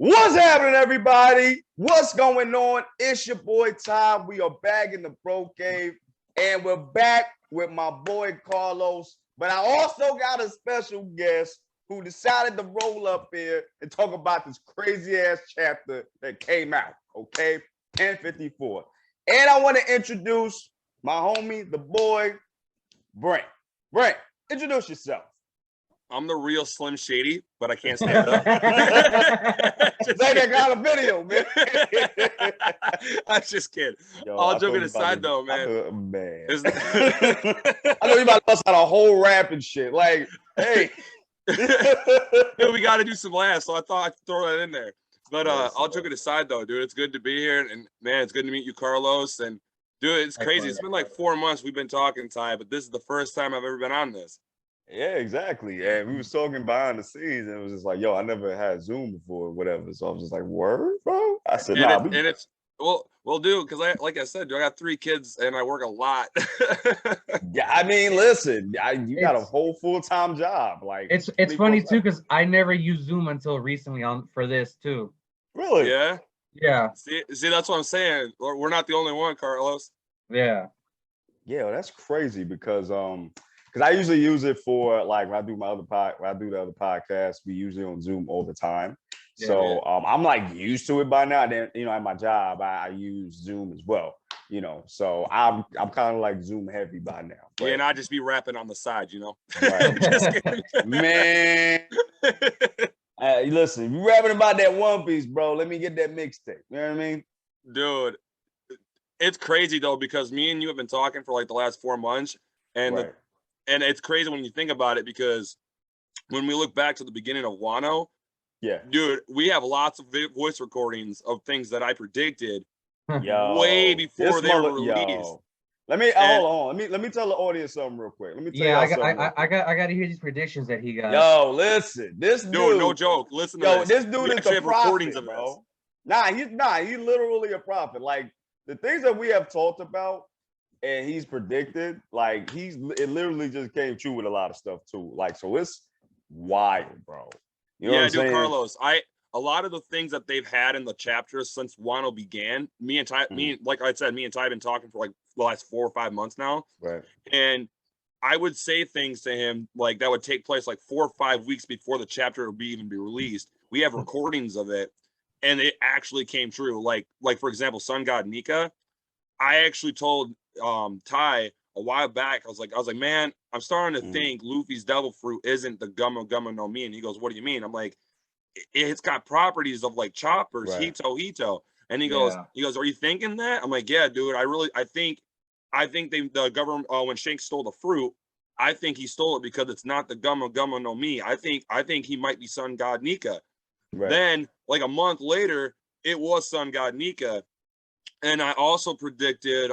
What's happening, everybody? What's going on? It's your boy Ty. We are back in the Bro Cave, and we're back with my boy Carlos. But I also got a special guest who decided to roll up here and talk about this crazy ass chapter that came out. Okay, 1054. And I want to introduce my homie, the boy Brent. Brent, introduce yourself. I'm the real Slim Shady, but I can't stand up. Like I got a video, man. I'm just kidding. Yo, All joking aside, though, man. I know you about to bust out a whole rap and shit. Like, hey. Dude, we got to do some laughs, so I thought I'd throw that in there. But all joking aside, though, dude, it's good to be here. And, man, it's good to meet you, Carlos. And, dude, it's crazy. It's been like 4 months we've been talking, Ty, but this is the first time I've ever been on this. Yeah, exactly. And we was talking behind the scenes, and it was just like, yo, I never had Zoom before or whatever. So I was just like, word, bro? I said, well, dude, because like I said, dude, I got 3 kids and I work a lot. Yeah, I mean, listen, you got a whole full-time job. Like, it's funny too, because I never used Zoom until recently for this too. Really? Yeah. Yeah. See, that's what I'm saying. We're not the only one, Carlos. Yeah. Yeah, well, that's crazy because I usually use it for like when I do the other podcast, we usually on Zoom all the time. Yeah, so I'm like used to it by now. Then at my job I use Zoom as well. So I'm kind of like Zoom heavy by now. But... Yeah, and I just be rapping on the side, Right. Just kidding. Man. Listen, you rapping about that One Piece, bro. Let me get that mixtape. You know what I mean? Dude, it's crazy though, because me and you have been talking for like the last 4 months, and right. And it's crazy when you think about it, because when we look back to the beginning of Wano, yeah, dude, we have lots of voice recordings of things that I predicted way before they were released. Let me hold on. Let me tell the audience something real quick. Let me tell you something. I got to hear these predictions that he got. Yo, listen, this dude, no joke. Listen to this dude is a prophet, bro. This. He's literally a prophet. Like the things that we have talked about. And he's predicted, like it literally just came true with a lot of stuff too. Like, so it's wild, bro. You know what I'm saying? Carlos, a lot of the things that they've had in the chapters since Wano began, like I said, me and Ty have been talking for like the last 4 or 5 months now. Right. And I would say things to him like that would take place like 4 or 5 weeks before the chapter would even be released. We have recordings of it, and it actually came true. Like for example, Sun God Nika. I actually told Ty a while back, I was like, man, I'm starting to think Luffy's devil fruit isn't the Gumma Gumma no Mi. And he goes, what do you mean? I'm like, it's got properties of like choppers, right. Hito. And he goes, are you thinking that? I'm like, yeah, dude, I think the government, when Shanks stole the fruit, I think he stole it because it's not the Gumma Gumma no Mi. I think he might be Sun God Nika. Right. Then like a month later, it was Sun God Nika. And I also predicted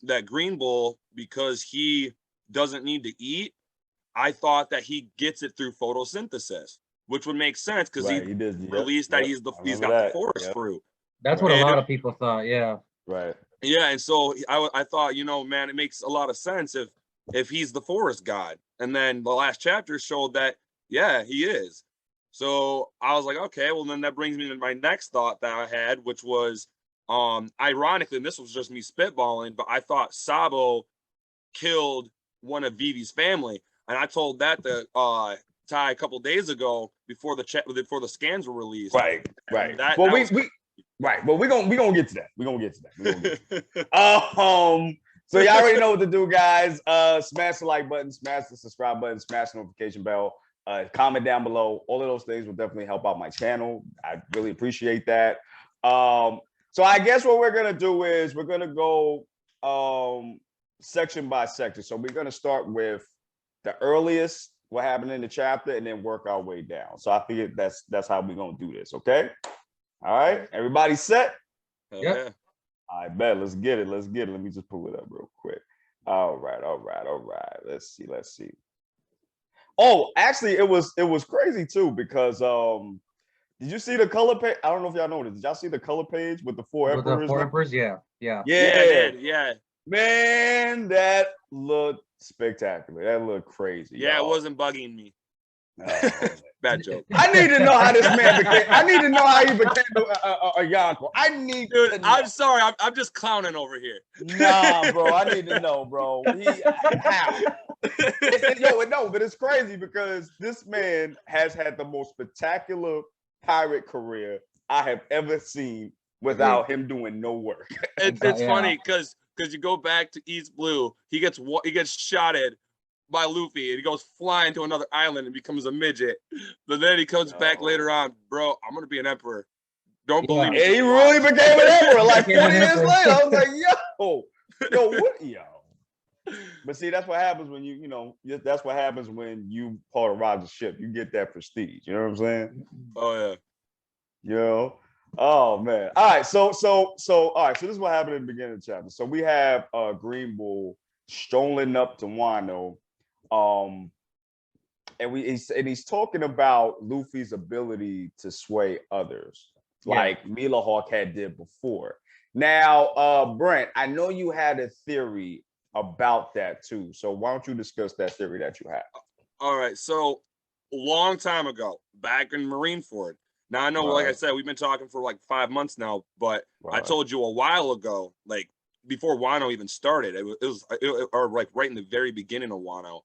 that Green Bull, because he doesn't need to eat, I thought that he gets it through photosynthesis, which would make sense because he released that he's got the forest fruit. That's what a lot of people thought. Yeah. Right. Yeah, and so I thought, man, it makes a lot of sense if he's the forest god. And then the last chapter showed that, yeah, he is. So I was like, okay, well then that brings me to my next thought that I had, which was, ironically, and this was just me spitballing, but I thought Sabo killed one of Vivi's family, and I told that to Ty a couple days ago before the scans were released. Right. Well, we're gonna get to that. So y'all already know what to do, guys. Smash the like button, smash the subscribe button, smash the notification bell, comment down below. All of those things will definitely help out my channel. I really appreciate that. So I guess what we're gonna do is we're gonna go section by section. So we're gonna start with the earliest, what happened in the chapter, and then work our way down. So I figured that's how we're gonna do this. Okay. All right. Everybody set? Yeah. I bet. Let's get it. Let me just pull it up real quick. All right. Let's see. Oh, actually, it was crazy too because did you see the color page? I don't know if y'all noticed. Did y'all see the color page with the 4 emperors? The 4 emperors, yeah. I did. Yeah. Man, that looked spectacular. That looked crazy. Yeah, It wasn't bugging me. Oh, Bad joke. I need to know how this man became. I need to know how he became a Yonko. I need Dude, to know. I'm sorry. I'm just clowning over here. Nah, bro. I need to know, bro. How? No, but it's crazy because this man has had the most spectacular pirate career I have ever seen without him doing no work. It's funny because you go back to East Blue, he gets shotted by Luffy and he goes flying to another island and becomes a midget. But then he comes back later on, bro, I'm gonna be an emperor. Don't believe me. And he really became an emperor like 40 years later. I was like, yo, what, yo? But see, that's what happens when that's what happens when you part of Roger's ship. You get that prestige. You know what I'm saying? Oh yeah. Yo. Oh man. All right. So all right. So this is what happened in the beginning of the chapter. So we have Green Bull strolling up to Wano. And he's talking about Luffy's ability to sway others, like Mila Hawk did before. Now, Brent, I know you had a theory about that too. So why don't you discuss that theory that you have? All right. So a long time ago, back in Marineford. Now I know, like I said, we've been talking for like 5 months now, but I told you a while ago, like before Wano even started, it was like right in the very beginning of Wano,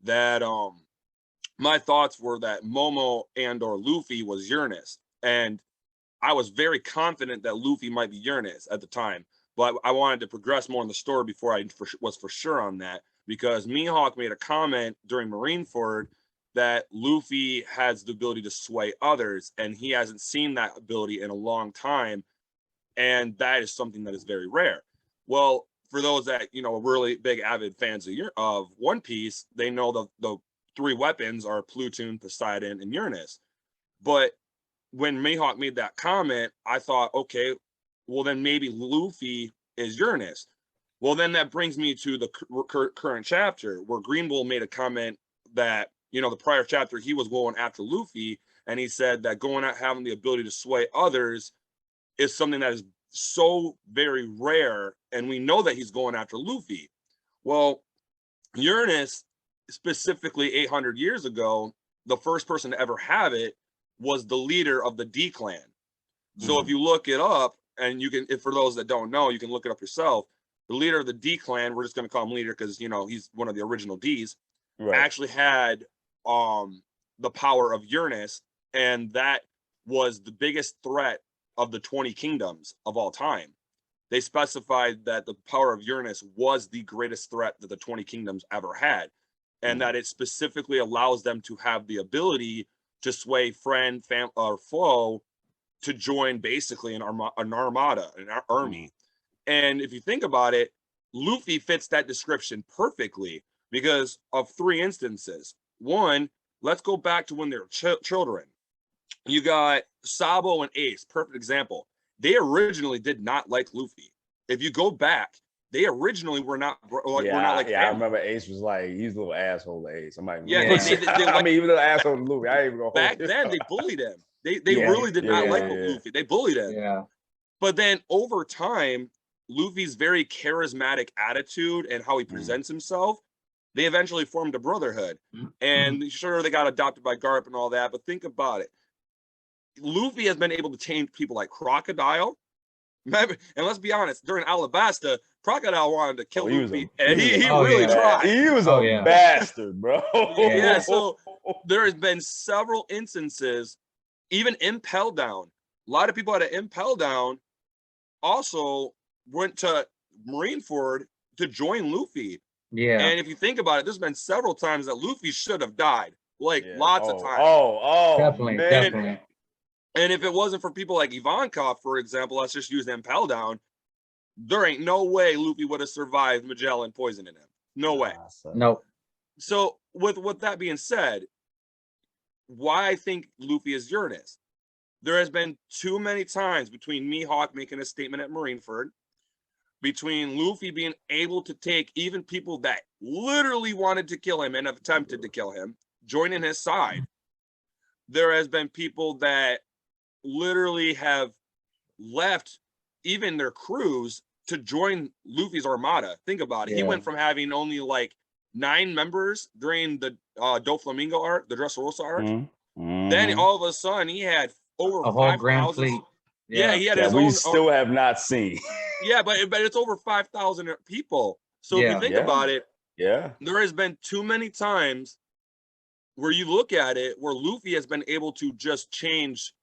that my thoughts were that Momo and or Luffy was Uranus, and I was very confident that Luffy might be Uranus at the time, but I wanted to progress more in the story before I was for sure on that, because Mihawk made a comment during Marineford that Luffy has the ability to sway others, and he hasn't seen that ability in a long time, and that is something that is very rare. Well, for those that are really big avid fans of One Piece, they know the 3 weapons are Pluton, Poseidon, and Uranus. But when Mihawk made that comment, I thought, okay, well then maybe Luffy is Uranus. Well, then that brings me to the current chapter where Green Bull made a comment that, the prior chapter, he was going after Luffy, and he said that having the ability to sway others is something that is so very rare, and we know that he's going after Luffy. Well, Uranus, specifically 800 years ago, the first person to ever have it was the leader of the D clan. So if you look it up, and you can, if for those that don't know, you can look it up yourself. The leader of the D clan, we're just going to call him leader because he's one of the original Ds, actually had the power of Uranus, and that was the biggest threat of the 20 kingdoms of all time. They specified that the power of Uranus was the greatest threat that the 20 kingdoms ever had, and that it specifically allows them to have the ability to sway friend, or foe to join basically an armada, an army. And if you think about it, Luffy fits that description perfectly because of 3 instances. One, let's go back to when they were children. You got Sabo and Ace, perfect example. They originally did not like Luffy. If you go back, they originally were not like family. I remember Ace was like, he's a little asshole to Ace. I'm like, I mean, he was an asshole to Luffy. I ain't even gonna back then they bullied him. They really did not like Luffy. They bullied him. Yeah. But then over time, Luffy's very charismatic attitude and how he presents himself, they eventually formed a brotherhood. And sure, they got adopted by Garp and all that, but think about it. Luffy has been able to change people like Crocodile. And let's be honest, during Alabasta, Crocodile wanted to kill Luffy, and he really tried. He was a bastard, bro. Yeah, so there has been several instances, even Impel Down. A lot of people at Impel Down also went to Marineford to join Luffy. Yeah. And if you think about it, there's been several times that Luffy should have died. Lots of times. Definitely. And if it wasn't for people like Ivankov, for example, let's just use Impel Down, there ain't no way Luffy would have survived Magellan poisoning him. No way. No. So with that being said, why I think Luffy is Uranus, there has been too many times between Mihawk making a statement at Marineford, between Luffy being able to take even people that literally wanted to kill him and have attempted to kill him, joining his side. There has been people that literally have left even their crews to join Luffy's armada. Think about it. He went from having only like 9 members during the Doflamingo arc, the Dressrosa arc. Mm-hmm. Then all of a sudden he had over a whole grand 5,000. fleet. Yeah, he had that his we own. still have not seen. Yeah, but it's over 5,000 people. So if you think about it, there has been too many times where you look at it where Luffy has been able to just change.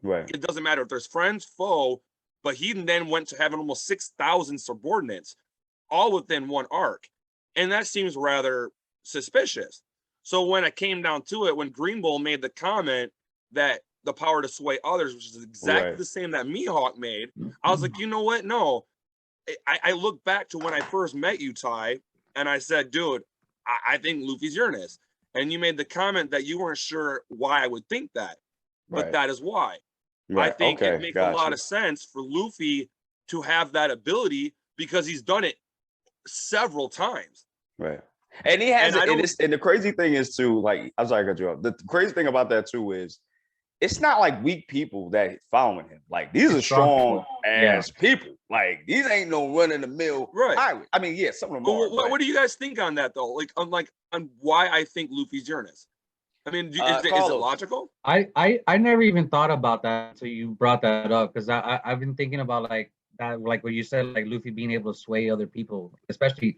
Right. It doesn't matter if there's friends, foe, but he then went to having almost 6,000 subordinates, all within one arc. And that seems rather suspicious. So when it came down to it, when Green Bull made the comment that the power to sway others, which is exactly the same that Mihawk made, I was like, you know what? No. I look back to when I first met you, Ty, and I said, dude, I think Luffy's Uranus. And you made the comment that you weren't sure why I would think that. But that is why. I think it makes a lot of sense for Luffy to have that ability because he's done it several times. Right. And he has and the crazy thing is too, like, I'm sorry I cut you off. The crazy thing about that too is it's not like weak people that following him. Like, these are strong ass people. Like, these ain't no run in the mill pirates. I mean, yeah, some of them are. What do you guys think on that though? Like, on why I think Luffy's Uranus? I mean, is it logical? I never even thought about that until you brought that up, because I've been thinking about like that, like what you said, like Luffy being able to sway other people, especially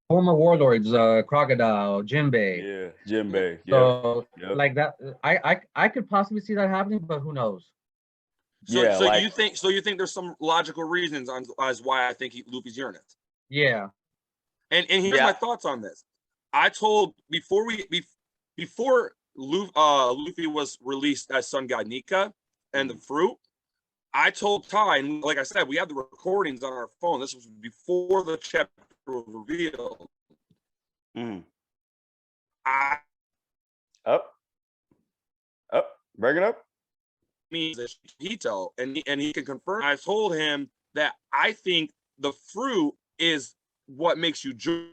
former warlords, Crocodile, Jinbei. Yeah, Jinbei. So like that, I could possibly see that happening, but who knows? So you think there's some logical reasons as why I think Luffy's Uranus? Yeah. And here's my thoughts on this. I told before Luffy was released as Sun God Nika and the fruit, I told Ty, and like I said, we have the recordings on our phone. This was before the chapter was revealed. Break it up. Means that Hito, and he can confirm. I told him that I think the fruit is what makes you joy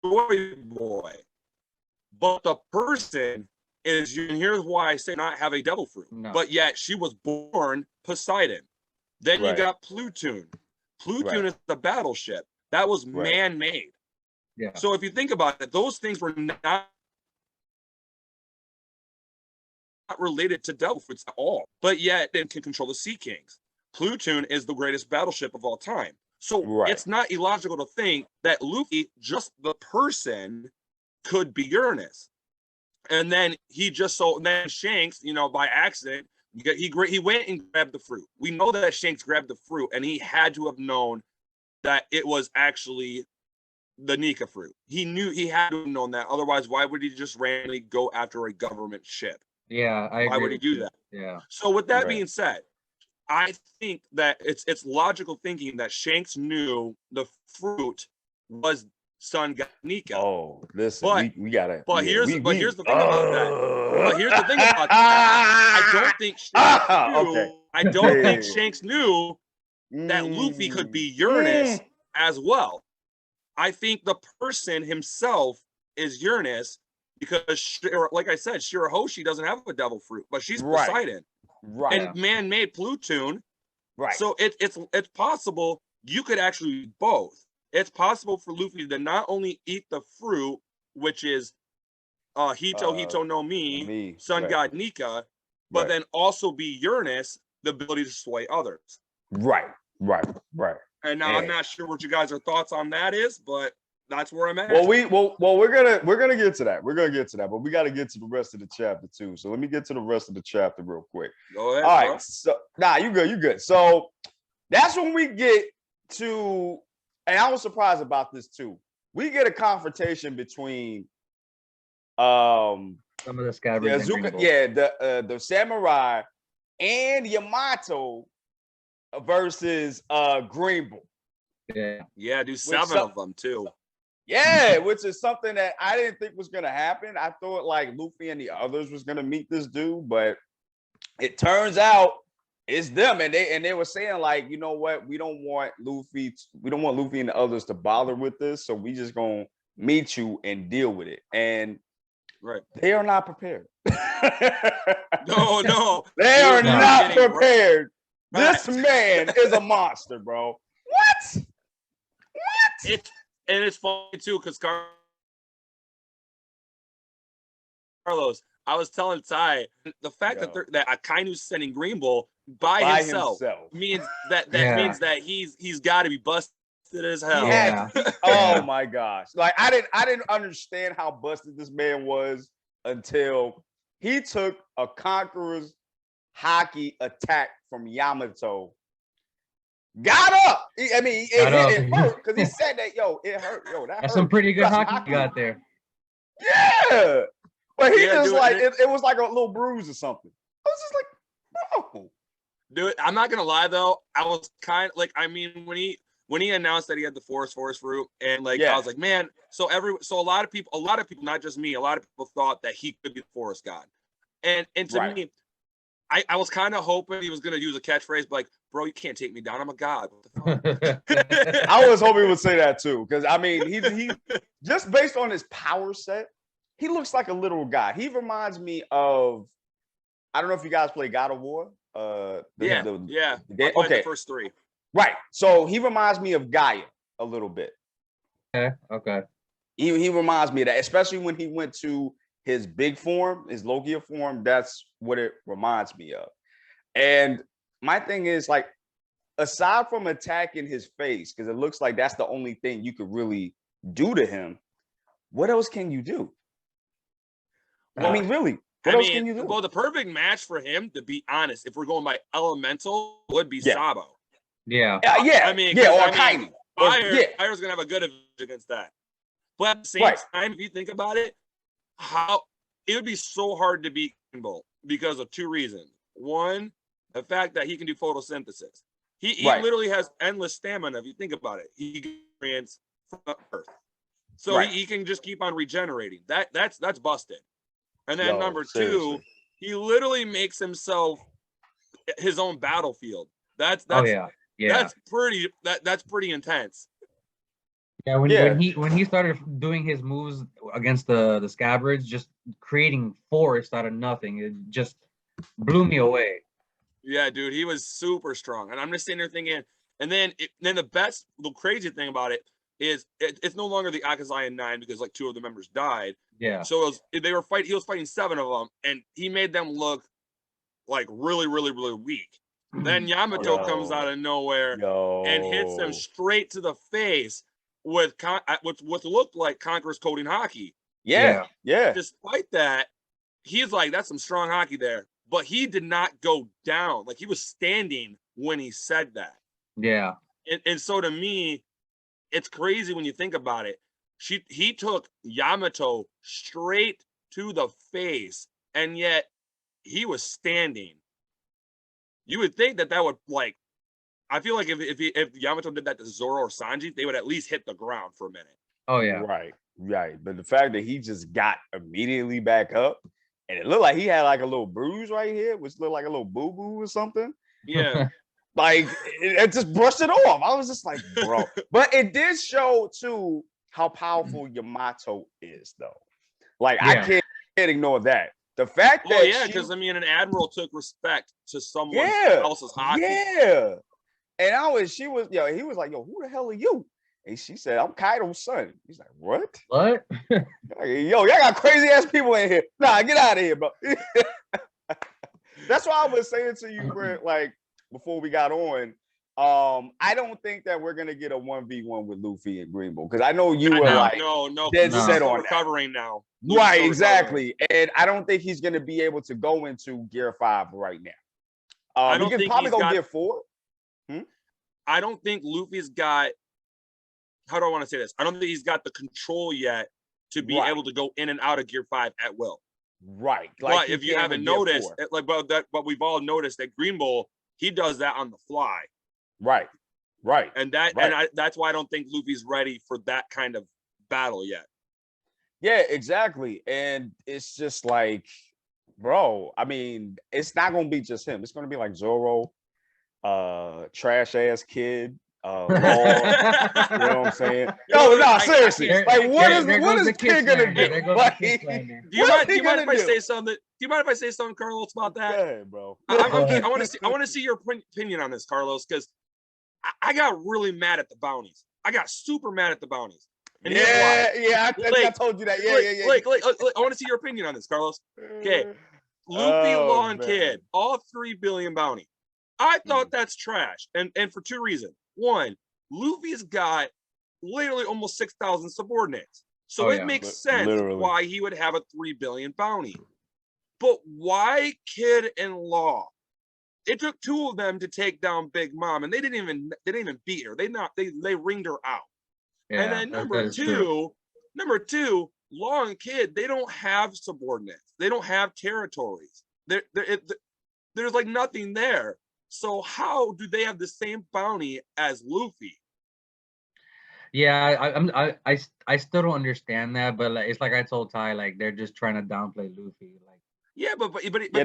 boy, but the person is you. And here's why I say not have a devil fruit, but yet she was born Poseidon. Then you got Plutoon. Plutoon is the battleship that was man-made. Yeah. So if you think about it, those things were not related to devil fruits at all, but yet it can control the Sea Kings. Plutoon is the greatest battleship of all time. So it's not illogical to think that Luffy, just the person, could be Uranus. And then then Shanks, by accident, he went and grabbed the fruit. We know that Shanks grabbed the fruit, and he had to have known that it was actually the Nika fruit. He had to have known that. Otherwise, why would he just randomly go after a government ship? Yeah, why would he do that? Yeah. So with that being said, I think that it's logical thinking that Shanks knew the fruit was Sun God Nika. Oh, listen, we gotta. But here's the thing about that. But here's the thing about that. I don't think Shanks knew. I don't think Shanks knew that Luffy could be Uranus as well. I think the person himself is Uranus because, like I said, Shirahoshi doesn't have a devil fruit, but she's Poseidon. And man-made Plutoon. So it's possible you could actually be both. It's possible for Luffy to not only eat the fruit, which is Hito no Mi, Sun God Nika, but then also be Uranus, the ability to sway others. Right. And now I'm not sure what you guys' thoughts on that is, but that's where I'm at. Well, we're gonna get to that. We're gonna get to that, but we got to get to the rest of the chapter too. So let me get to the rest of the chapter real quick. Go ahead. All right. So you good. So that's when we get to, and I was surprised about this too. We get a confrontation between some of the scabbards. The samurai and Yamato versus Green Bull. Yeah, do 7 of them too. Yeah, which is something that I didn't think was gonna happen. I thought like Luffy and the others was gonna meet this dude, but it turns out it's them. And they were saying like, you know what, we don't want Luffy and the others to bother with this, so we just gonna meet you and deal with it. And they are not prepared. No, they are not prepared. This man is a monster, bro. What? And it's funny too, because Carlos, I was telling Ty, the fact that Akainu's sending Green Bull by himself means that means that he's got to be busted as hell. Oh my gosh! Like I didn't understand how busted this man was until he took a Conqueror's hockey attack from Yamato. Got up. It hurt because he said that. Yo, it hurt. Yo, that's some pretty good hockey you got there. Yeah. But he just dude, like it was like a little bruise or something. I was just like, bro. Dude, I'm not gonna lie though. I was kind of like, I mean, when he announced that he had the forest route, and like I was like, man. So a lot of people, not just me, a lot of people thought that he could be the forest god, and to me, I was kind of hoping he was gonna use a catchphrase like, bro, you can't take me down. I'm a god. What the fuck? I was hoping he would say that too, because I mean, he just based on his power set. He looks like a little guy. He reminds me of, I don't know if you guys play God of War. Okay. The first 3. Right. So he reminds me of Gaia a little bit. Okay. He reminds me of that, especially when he went to his big form, his Logia form. That's what it reminds me of. And my thing is, like, aside from attacking his face, because it looks like that's the only thing you could really do to him, what else can you do? Well, I mean, really, what else can you do? Well, the perfect match for him, to be honest, if we're going by elemental, would be Sabo. Yeah. Or Kainu. Fire's gonna have a good advantage against that. But at the same time, if you think about it, it would be so hard to beat Bull because of 2 reasons. One, the fact that he can do photosynthesis. He literally has endless stamina. If you think about it, he experience from the earth, so he can just keep on regenerating. That's busted. And then number 2, he literally makes himself his own battlefield. That's pretty intense. Yeah, when he started doing his moves against the Scabbards, just creating forest out of nothing, it just blew me away. Yeah, dude, he was super strong. And I'm just sitting there thinking, and then the crazy thing about it is it's no longer the Akazayan 9 because like 2 of the members died. Yeah. So he was fighting 7 of them, and he made them look like really, really, really weak. Then Yamato comes out of nowhere and hits them straight to the face with what looked like Conqueror's coding hockey. Yeah. Despite that, he's like, that's some strong hockey there. But he did not go down. Like, he was standing when he said that. Yeah. And so to me, it's crazy when you think about it. He took Yamato straight to the face, and yet he was standing. You would think that would, like, I feel like if Yamato did that to Zoro or Sanji, they would at least hit the ground for a minute. Oh yeah. Right. But the fact that he just got immediately back up, and it looked like he had like a little bruise right here, which looked like a little boo-boo or something. Yeah. Like it just brushed it off. I was just like, bro. But it did show too how powerful Yamato is, though. Like I can't ignore that. The fact that because I mean, an admiral took respect to someone else's hockey. Yeah. And he was like, yo, who the hell are you? And she said, I'm Kaido's son. He's like, what? What? Yo, y'all got crazy ass people in here. Nah, get out of here, bro. That's why I was saying to you, Brent, like before we got on. I don't think that we're gonna get a 1v1 with Luffy and Green Bull, because I know you were like dead set on recovering now. Right, exactly. And I don't think he's gonna be able to go into Gear 5 right now. I don't think probably go Gear 4. I don't think Luffy's got. How do I want to say this? I don't think he's got the control yet to be able to go in and out of Gear 5 at will. Right. Like, but if you haven't noticed, but we've all noticed that Green Bull, he does that on the fly. Right. And that's why I don't think Luffy's ready for that kind of battle yet. Yeah, exactly. And it's just like, bro, I mean, it's not gonna be just him. It's gonna be like Zoro, trash ass kid. You know what I'm saying? No, seriously. Like, what is the kid gonna do? Like, do you mind if I say something? Do you mind if I say something, Carlos, about that? Go ahead, bro. I want to see your opinion on this, Carlos, because I got really mad at the bounties. I got super mad at the bounties. And here's why. I think I told you that. Yeah. I want to see your opinion on this, Carlos. Okay. Luffy, Law, and Kid, all 3 billion bounty. I thought that's trash. And for 2 reasons. One, Luffy's got literally almost 6,000 subordinates. So it makes sense why he would have a 3 billion bounty. But why Kid and Law? It took 2 of them to take down Big Mom, and they didn't even beat her. They ringed her out. Yeah, and then number two, Law and Kid, they don't have subordinates. They don't have territories. There's like nothing there. So how do they have the same bounty as Luffy? Yeah, I still don't understand that, but like, it's like I told Ty, like they're just trying to downplay Luffy. Like, yeah, but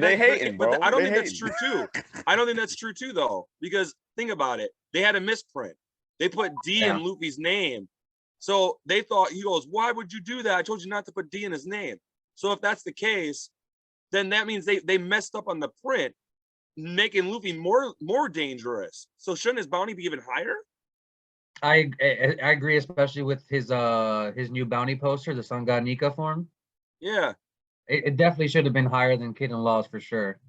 they hating, bro. I don't think that's true too. I don't think that's true too, though, because think about it. They had a misprint. They put D in Luffy's name, so they thought, he goes, "Why would you do that? I told you not to put D in his name." So if that's the case, then that means they messed up on the print, making Luffy more dangerous. So shouldn't his bounty be even higher? I agree, especially with his new bounty poster, the Sun God Nika form. Yeah, it definitely should have been higher than Kid and Law's for sure.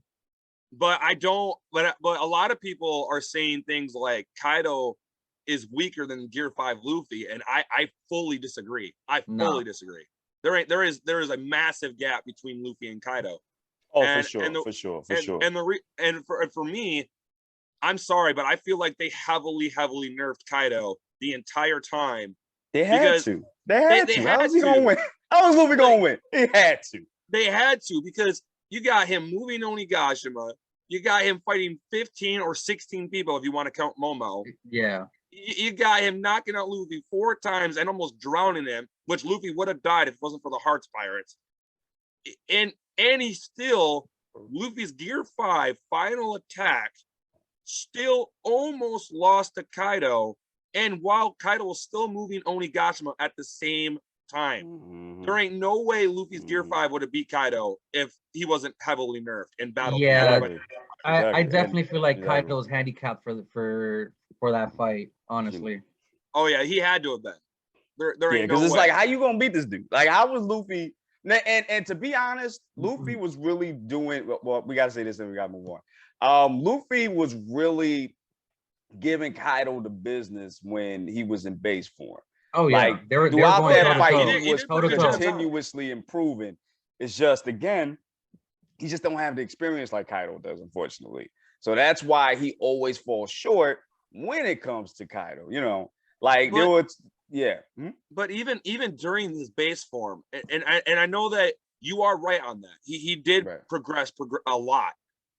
But I don't. But a lot of people are saying things like Kaido is weaker than Gear 5 Luffy, and I fully disagree. I fully disagree. There is a massive gap between Luffy and Kaido. Oh, and, for sure. And for me, I'm sorry, but I feel like they heavily nerfed Kaido the entire time. They had to. How was he gonna win? How was Luffy gonna win? He had to. They had to, because you got him moving Onigashima. You got him fighting 15 or 16 people if you want to count Momo. Yeah. You got him knocking out Luffy 4 times and almost drowning him, which Luffy would have died if it wasn't for the Hearts Pirates. And he still, Luffy's Gear 5 final attack still almost lost to Kaido. And while Kaido was still moving Onigashima at the same time, there ain't no way Luffy's Gear 5 would have beat Kaido if he wasn't heavily nerfed in battle. Yeah, exactly. I definitely feel like Kaido was handicapped for that fight, honestly. Oh yeah, he had to have been. There ain't because no it's way. like, how you gonna beat this dude? Like, how was Luffy? And to be honest, Luffy was really doing well. We gotta say this and we gotta move on. Luffy was really giving Kaido the business when he was in base form. Oh yeah, like they were throughout going that fight, he was continuously improving. It's just, again, he just don't have the experience like Kaido does, unfortunately. So that's why he always falls short when it comes to Kaido. You know, like there was, yeah. But even during his base form, and I know that you are right on that. He did progress a lot.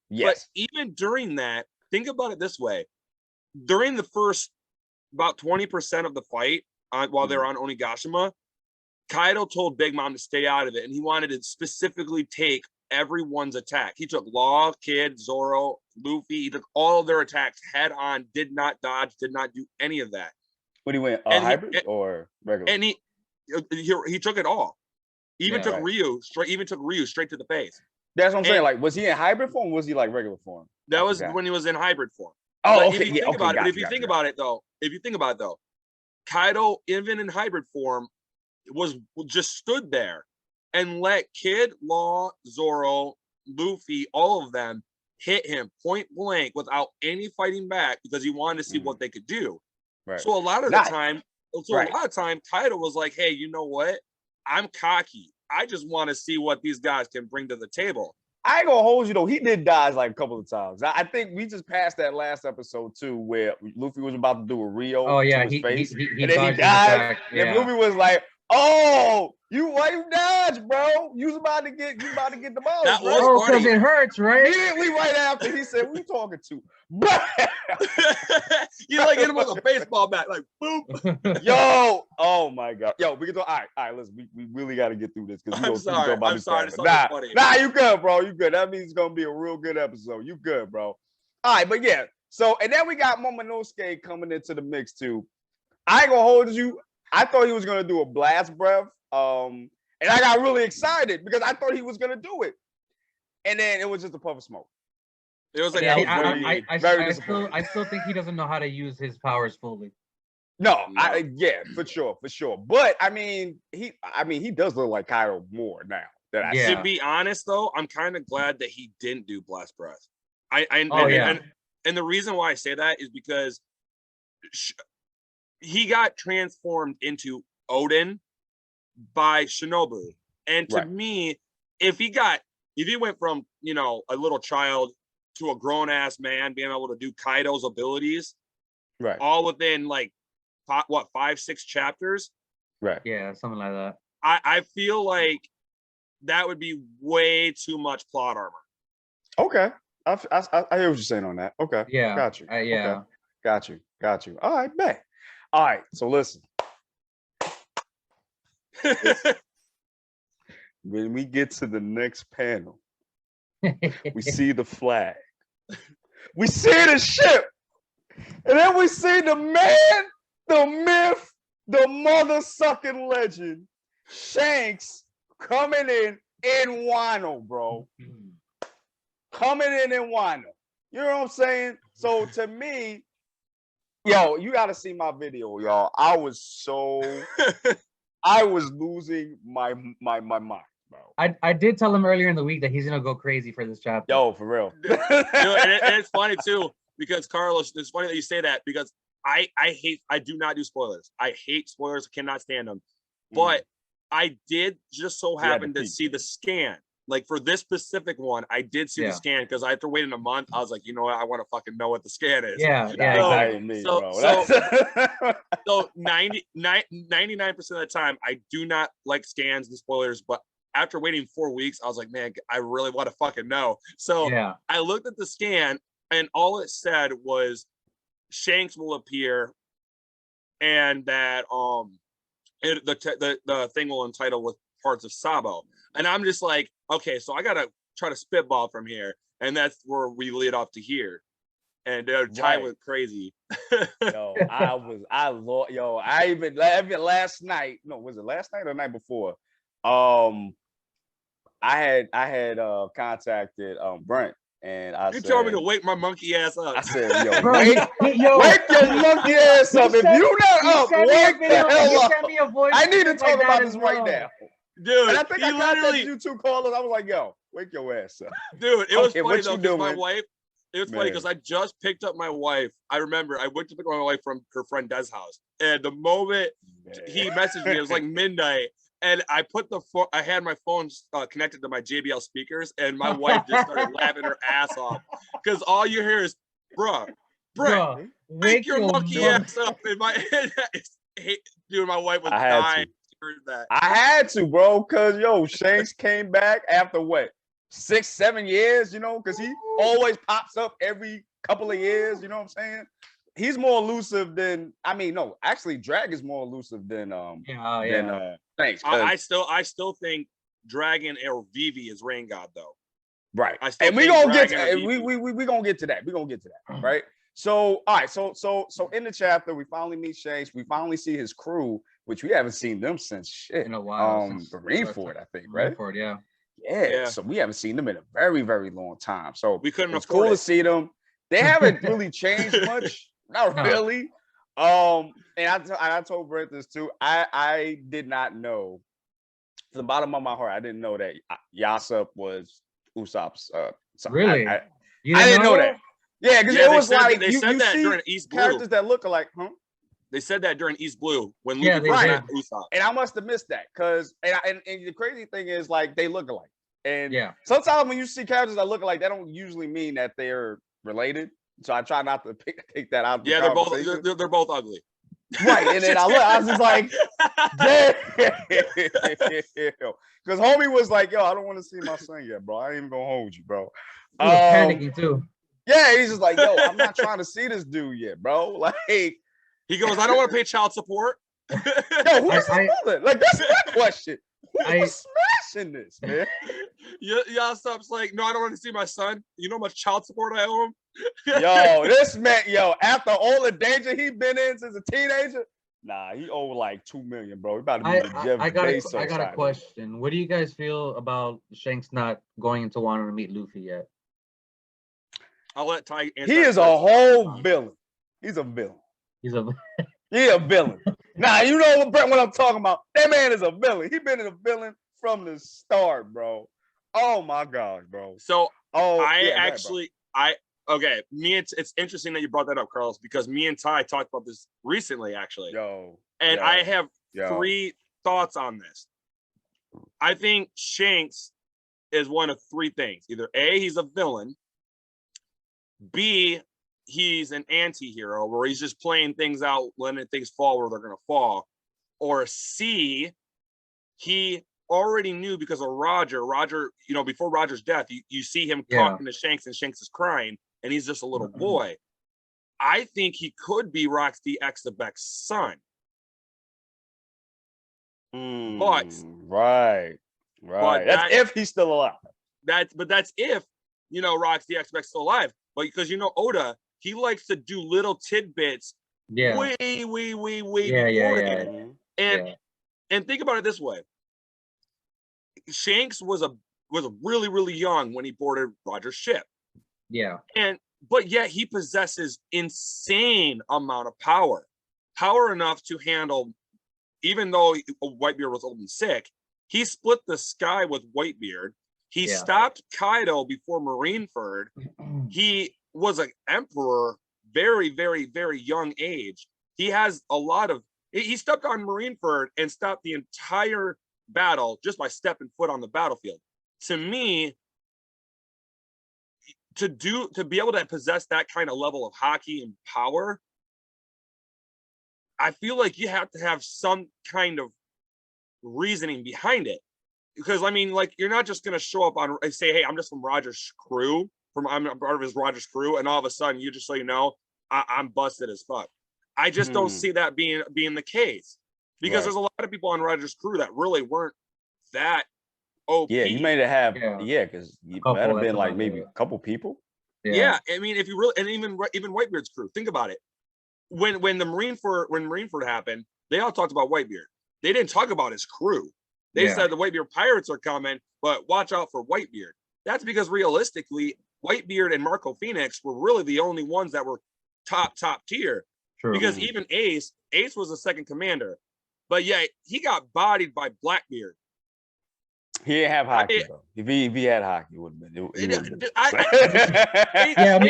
Yes. But even during that, think about it this way: during the first about 20% of the fight, while they're on Onigashima, Kaido told Big Mom to stay out of it, and he wanted to specifically take everyone's attack. He took Law, Kid, Zoro, Luffy. He took all of their attacks head on. Did not dodge. Did not do any of that. What he went hybrid or regular? And he took it all. Even took Ryu straight. Even took Ryu straight to the face. That's what I'm saying. Like, was he in hybrid form? Or was he like regular form? That was when he was in hybrid form. Oh, but okay. If you think about it, though, Kaido, even in hybrid form, was just stood there and let Kid, Law, Zoro, Luffy, all of them hit him point blank without any fighting back because he wanted to see what they could do. Right. So a lot of time, Kaido was like, "Hey, you know what? I'm cocky. I just want to see what these guys can bring to the table." I ain't gonna hold you though. He did dodge like a couple of times. I think we just passed that last episode too, where Luffy was about to do a Rio. Oh yeah, he and then he died. And Luffy was like, "Oh, you dodged, bro? You about to get the ball." That was because it hurts, right? Immediately right after he said, "We talking to?" You like hit him with a baseball bat, like boop. Yo, oh my god, yo, we can talk. All right, listen, we really got to get through this because we don't talk about this. Nah, you good, bro. You good. That means it's gonna be a real good episode. You good, bro. All right, but yeah. So and then we got Momonosuke coming into the mix too. I ain't gonna hold you. I thought he was gonna do a blast breath, and I got really excited because I thought he was gonna do it, and then it was just a puff of smoke. It was like I still think he doesn't know how to use his powers fully. No, No. yeah, for sure. But I mean, he does look like Kaido more now that I see. To be honest, though, I'm kind of glad that he didn't do Blast Breath. And the reason why I say that is because he got transformed into Odin by Shinobu. And to me, if he went from, you know, a little child to a grown ass man being able to do Kaido's abilities, right, all within like 5-6 chapters, right, yeah, something like that. I feel like that would be way too much plot armor. Okay, I hear what you're saying on that. Okay, Yeah, got you. yeah, okay. Got you. All right, bet. All right, so listen. When we get to the next panel, we see the flag. We see the ship. And then we see the man, the myth, the mother-sucking legend, Shanks, coming in Wano, bro. Coming in Wano. You know what I'm saying? So to me, yo, you got to see my video, y'all. I was losing my mind. I did tell him earlier in the week that he's gonna go crazy for this chapter. Yo, for real. And it's funny too, because Carlos, it's funny that you say that, because I do not do spoilers. I hate spoilers, cannot stand them. But I did just so happen to see the scan. Like for this specific one, I did see the scan because I had to wait in a month. I was like, you know what, I want to fucking know what the scan is. Yeah. So 99% of the time, I do not like scans and spoilers, but after waiting 4 weeks, I was like, man, I really want to fucking know. So I looked at the scan, and all it said was Shanks will appear, and that the thing will entitle with parts of Sabo. And I'm just like, okay, so I gotta try to spitball from here, and that's where we lead off to here. And Ty went crazy. I even last night. No, was it last night or the night before? I had contacted Brent, and I said, told me to wake my monkey ass up. I said, wake your monkey ass up. If you're not up, wake the hell up. I need to talk about this right now. Dude, and I think I contacted you two callers. I was like, yo, wake your ass up. Dude, it was funny though, because my wife, it was funny because I just picked up my wife. I remember I went to pick up my wife from her friend Des' house. And the moment he messaged me, it was like midnight. And I I had my phone connected to my JBL speakers, and my wife just started laughing her ass off. Because all you hear is, bruh, wake your monkey ass up. And dude, my wife was dying. That. I had to, bro, because Shanks came back after what, 6-7 years, you know, because he always pops up every couple of years, you know what I'm saying? He's more elusive than, actually Drag is more elusive than Shanks. I still think Dragon or Vivi is Rain God though. Right. And we gonna get to we gonna get to that. We're gonna get to that, right? So all right, so in the chapter, we finally meet Shanks, we finally see his crew, which we haven't seen them since shit. In a while. Marineford, I think, right? Marineford, yeah. So we haven't seen them in a very, very long time. So we couldn't it's cool to see them. They haven't really changed much. Not really. And I told Brett this too. I did not know, to the bottom of my heart, I didn't know that Yasop was Usopp's son. Really? I didn't know that. Yeah, because it was like they said that during East Blue. Characters that look alike, huh? They said that during East Blue when Luffy was not Usopp. And I must have missed that because and the crazy thing is, like, they look alike. And sometimes when you see characters that look alike, that don't usually mean that they're related. So I try not to take that out. Yeah, they're both ugly. Right, and then I was just like, damn, because homie was like, yo, I don't want to see my son yet, bro. I ain't even gonna hold you, bro. He was panicking too. Yeah, he's just like, yo, I'm not trying to see this dude yet, bro. Like, he goes, I don't want to pay child support. Yo, who's his mother? Like, that's my question. Who was smashing this, man? Yasop's like, no, I don't want to see my son. You know how much child support I owe him? Yo, this man, after all the danger he been in since a teenager, nah, he owe like $2 million, bro. He about to be I got a question. What do you guys feel about Shanks not going into Wano to meet Luffy yet? I'll let Ty answer. He is a whole villain. He's a villain. He a villain. Nah, you know what, Brett, what I'm talking about? That man is a villain. He been a villain from the start, bro. Oh my gosh, bro. So I okay. It's interesting that you brought that up, Carlos, because me and Ty talked about this recently, actually. I have 3 thoughts on this. I think Shanks is one of 3 things. Either A, he's a villain. B, he's an anti-hero where he's just playing things out, letting things fall where they're going to fall. Or C, he already knew because of Roger, before Roger's death, you see him talking to Shanks and Shanks is crying and he's just a little boy. I think he could be Roxy Exabek's son. But right. That's if he's still alive. That's if Roxy Exabek's still alive. But because Oda, he likes to do little tidbits way before him. And think about it this way. Shanks was really, really young when he boarded Roger's ship. Yeah. But yet he possesses insane amount of power enough to handle, even though Whitebeard was old and sick, he split the sky with Whitebeard. He stopped Kaido before Marineford. He was an emperor, very, very, very young age. He has he stepped on Marineford and stopped the entire battle just by stepping foot on the battlefield. To me, to be able to possess that kind of level of hockey and power, I feel like you have to have some kind of reasoning behind it. Because I mean, like, you're not just gonna show up and say, "Hey, I'm just from Roger's crew, I'm a part of his Roger's crew," and all of a sudden, you just so you know, I'm busted as fuck. I just don't see that being the case, because there's a lot of people on Roger's crew that really weren't that OP. Yeah, you may have because you might have been like maybe a couple people. Yeah, I mean, if you really, and even Whitebeard's crew, think about it. When Marineford happened, they all talked about Whitebeard. They didn't talk about his crew. They said the Whitebeard pirates are coming, but watch out for Whitebeard. That's because realistically, Whitebeard and Marco Phoenix were really the only ones that were top tier. True. Because even Ace was a second commander, but yeah, he got bodied by Blackbeard. He didn't have hockey though. If he had hockey, it would have been.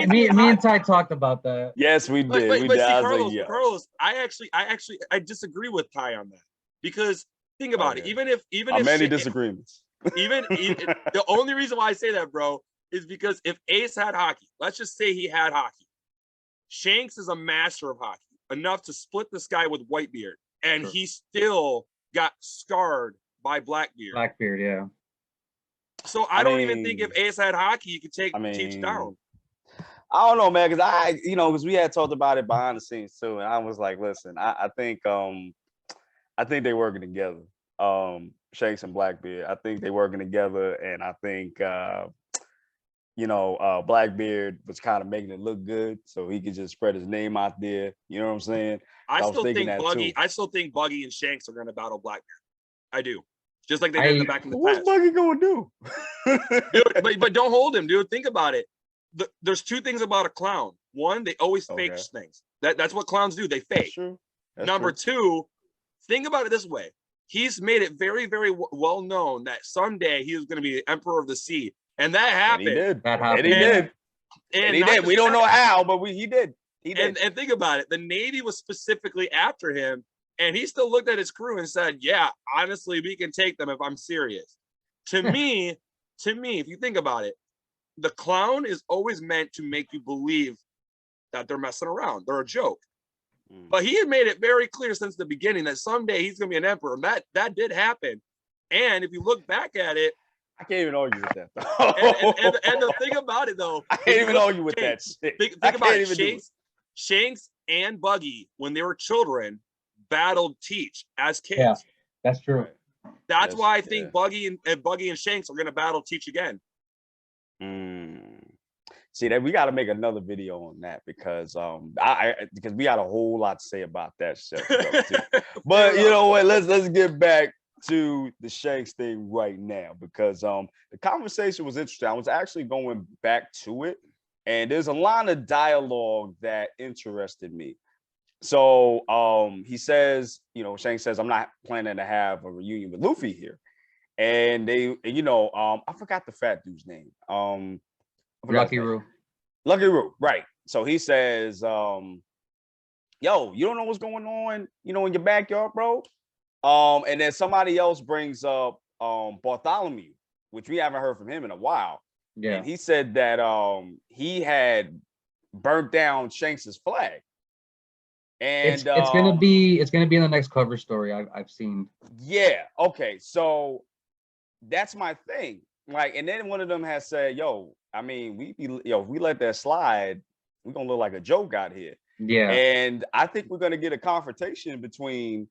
Me and Ty talked about that. Yes, we did. But see, Carlos, I disagree with Ty on that, because think about it. Even if many disagreements. Even the only reason why I say that, bro, is because if Ace had hockey, let's just say he had hockey. Shanks is a master of hockey, enough to split the sky with Whitebeard, and he still got scarred by Blackbeard. Blackbeard, yeah. So I don't even think if Ace had hockey, you could teach down. I don't know, man, because because we had talked about it behind the scenes too, and I was like, listen, I think they're working together. Shanks and Blackbeard. I think they're working together, and I think Blackbeard was kind of making it look good, so he could just spread his name out there. You know what I'm saying? I still think Buggy and Shanks are going to battle Blackbeard. I do, just like they did in the back in the past. What's Buggy going to do? Dude, but don't hold him, dude. Think about it. There's 2 things about a clown. One, they always fake things. That's what clowns do. They fake. Number 2, think about it this way. He's made it very, very well known that someday he was going to be the Emperor of the Sea. And that happened. And he did. That happened. And he did. We don't know how, but he did. He did. And think about it. The Navy was specifically after him. And he still looked at his crew and said, yeah, honestly, we can take them if I'm serious. To me, if you think about it, the clown is always meant to make you believe that they're messing around. They're a joke. But he had made it very clear since the beginning that someday he's going to be an emperor. And that did happen. And if you look back at it, I can't even argue with that, though. and the thing about it, though, I can't even argue with that shit. Think about it. Shanks and Buggy, when they were children, battled Teach as kids. Yeah, that's true. That's why I think Buggy and Shanks are going to battle Teach again. See that we got to make another video on that because because we got a whole lot to say about that stuff too. But you know what? Let's get back to the Shanks thing right now because the conversation was interesting. I was actually going back to it, and there's a line of dialogue that interested me. So he says, Shanks says, I'm not planning to have a reunion with Luffy here. And they, I forgot the fat dude's name. I forgot Lucky his name. Roo. Lucky Roo, right. So he says, yo, you don't know what's going on, in your backyard, bro. And then somebody else brings up Bartholomew, which we haven't heard from him in a while. Yeah. And he said that he had burnt down Shanks's flag. And it's gonna be in the next cover story I've seen. Yeah. Okay. So that's my thing. Like, and then one of them has said, "Yo, I mean, if we let that slide, we're gonna look like a joke out here." Yeah. And I think we're gonna get a confrontation between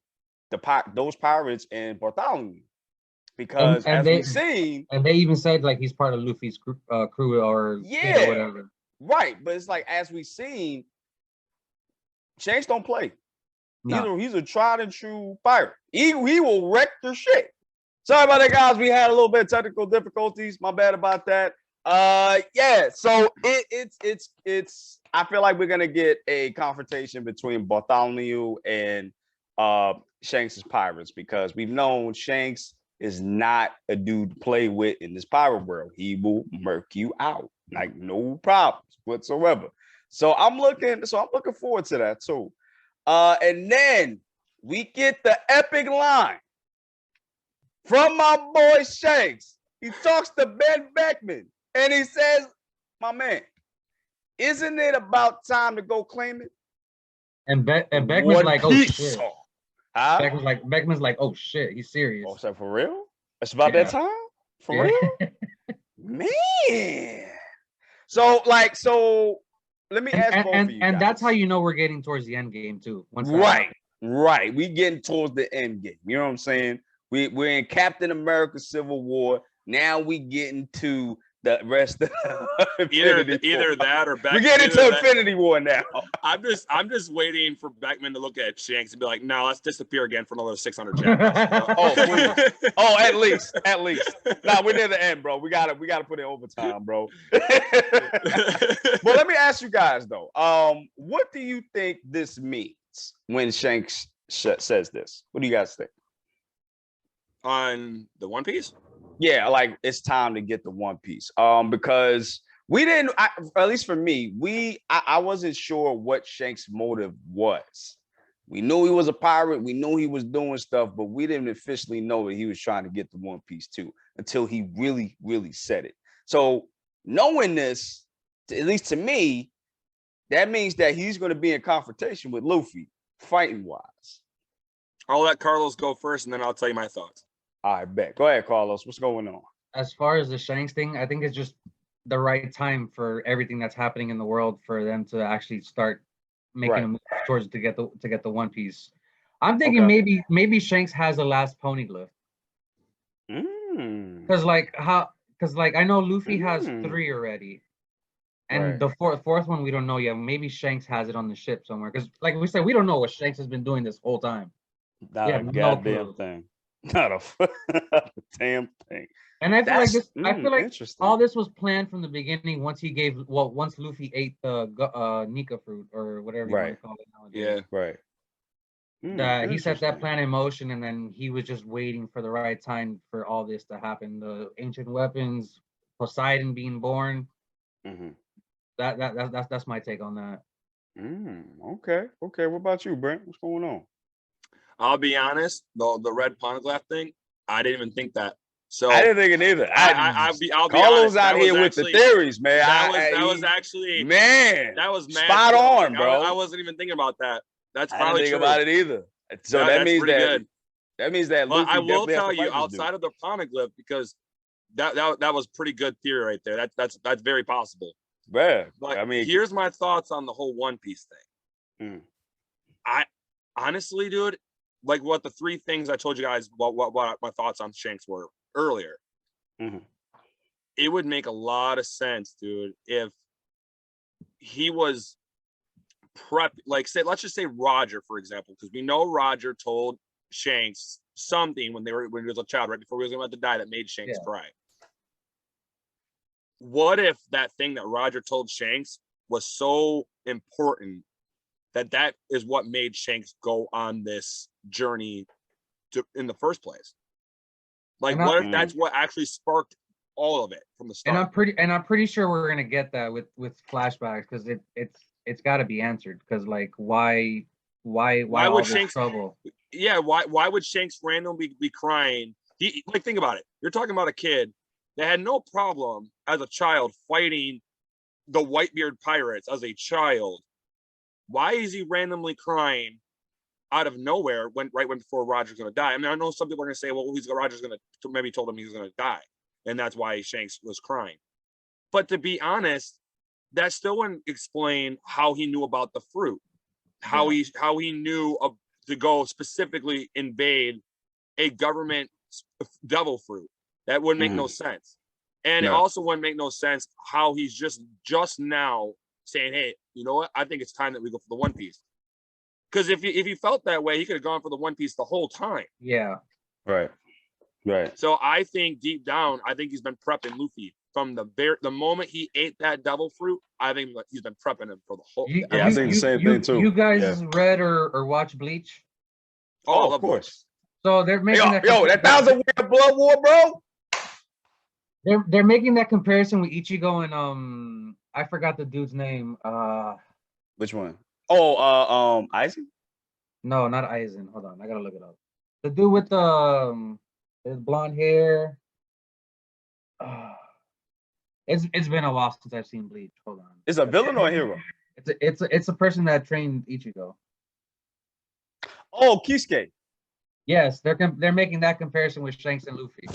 those pirates and Bartholomew, because and we've seen, and they even said like he's part of Luffy's crew or yeah, or whatever. Right. But it's like, as we've seen, Shanks don't play. No. He's a tried and true pirate. He will wreck your shit. Sorry about that, guys. We had a little bit of technical difficulties. My bad about that. Yeah. So it's. I feel like we're gonna get a confrontation between Bartholomew and Shanks's pirates, because we've known Shanks is not a dude to play with in this pirate world. He will murk you out, like, no problems whatsoever. So I'm looking forward to that too. And then we get the epic line from my boy Shanks. He talks to Ben Beckman and he says, "My man, isn't it about time to go claim it?" And Beckman's like, "Oh shit." Huh? Beckman's like, "Oh shit, he's serious." Oh, so for real? It's about that time? For real? Man. So let me ask both of you guys. And that's how you know we're getting towards the end game too. Right. We getting towards the end game. You know what I'm saying? We're in Captain America Civil War. Now we getting to the rest of either that or we're getting to Infinity War now. I'm just waiting for Beckman to look at Shanks and be like, "No, let's disappear again for another 600 chapters." Oh, at least. Nah, we're near the end, bro. We gotta put in overtime, bro. But let me ask you guys though. What do you think this means when Shanks says this? What do you guys think? On the One Piece? Yeah, like, it's time to get the One Piece. Because we didn't, at least for me, I wasn't sure what Shanks' motive was. We knew he was a pirate. We knew he was doing stuff, but we didn't officially know that he was trying to get the One Piece too, until he really, really said it. So knowing this, at least to me, that means that he's going to be in confrontation with Luffy, fighting wise. I'll let Carlos go first, and then I'll tell you my thoughts. All right, bet. Go ahead, Carlos. What's going on? As far as the Shanks thing, I think it's just the right time for everything that's happening in the world for them to actually start making a move towards to get the One Piece. I'm thinking maybe Shanks has a last poneglyph. Because I know Luffy has 3 already, and the fourth one we don't know yet. Maybe Shanks has it on the ship somewhere. Because like we said, we don't know what Shanks has been doing this whole time. Not a goddamn thing. Not a damn thing. And I feel like this. I feel like all this was planned from the beginning. Once Luffy ate the Nika fruit or whatever you want to call it nowadays. Yeah, right. He set that plan in motion, and then he was just waiting for the right time for all this to happen. The ancient weapons, Poseidon being born. That's my take on that. Okay. What about you, Brent? What's going on? I'll be honest, the red poneglyph thing, I didn't even think that. So I didn't think it either. I'll be Carlos out here with the theories, man. That was actually mad spot on, bro. I wasn't even thinking about that. That's I probably didn't think about it either. So that means that. But I will tell you, outside of the poneglyph, because that was pretty good theory right there. That's very possible. Yeah, but I mean, here's my thoughts on the whole One Piece thing. I honestly, dude, like what the 3 things I told you guys what my thoughts on Shanks were earlier. It would make a lot of sense, dude, if he was let's just say Roger, for example, because we know Roger told Shanks something when he was a child, right before he was about to die, that made Shanks cry. What if that thing that Roger told Shanks was so important that is what made Shanks go on this journey in the first place. Like, what if that's what actually sparked all of it from the start? And I'm pretty sure we're gonna get that with flashbacks, because it's got to be answered. Because like, why all would this Shanks trouble? Yeah, why would Shanks randomly be crying? He, like, think about it. You're talking about a kid that had no problem as a child fighting the Whitebeard pirates as a child. Why is he randomly crying out of nowhere right when before Roger's gonna die? I mean, I know some people are gonna say, well, Roger's gonna maybe told him he's gonna die, and that's why Shanks was crying. But to be honest, that still wouldn't explain how he knew about the fruit, how he knew to go specifically invade a government devil fruit. That wouldn't make no sense. And it also wouldn't make no sense how he's just now saying, hey, you know what? I think it's time that we go for the One Piece. Because if he felt that way, he could have gone for the One Piece the whole time. Yeah. Right. So I think deep down, I think he's been prepping Luffy from the moment he ate that devil fruit. I think he's been prepping him for the whole. I think the same thing too. You guys read or watched Bleach? Oh, of course. So they're making that 1,000-year blood war, bro. They're making that comparison with Ichigo and I forgot the dude's name. Which one? Oh, Aizen? No, not Aizen. Hold on, I gotta look it up. The dude with the his blonde hair. It's been a while since I've seen Bleach. Hold on. It's a villain or a hero? It's a person that trained Ichigo. Oh, Kisuke. Yes, they're making that comparison with Shanks and Luffy.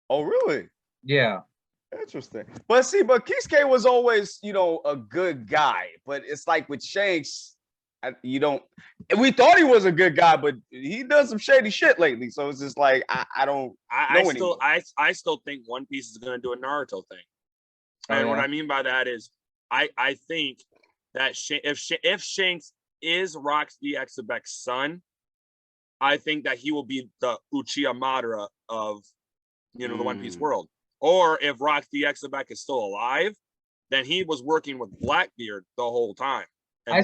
Oh, really? Yeah. Interesting. But Kisuke was always, a good guy. But it's like with Shanks, we thought he was a good guy, but he does some shady shit lately. So it's just like I still think One Piece is gonna do a Naruto thing. And what I mean by that is I think that if Shanks is Rox DX's son, I think that he will be the Uchiha Madara of the One Piece world. Or if Rox DX's is still alive, then he was working with Blackbeard the whole time. I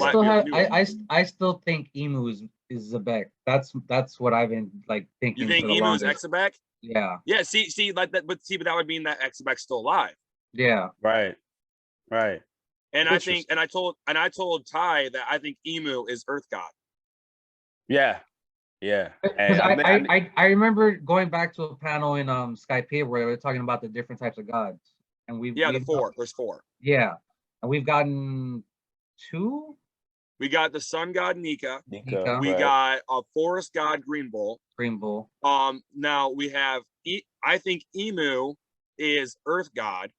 still think Emu is Zebek. That's what I've been like thinking. You think Emu is Exabek? Yeah. Yeah. See, like that, but that would mean that Exabek's still alive. Yeah. Right. And I told Ty that I think Emu is Earth God. Yeah. Because I remember going back to a panel in Skype where they were talking about the different types of gods, and there's four. Yeah, and we've gotten 2. We got the sun god Nika. We right. got a forest god Green Bull. Now we have I think Emu is Earth God,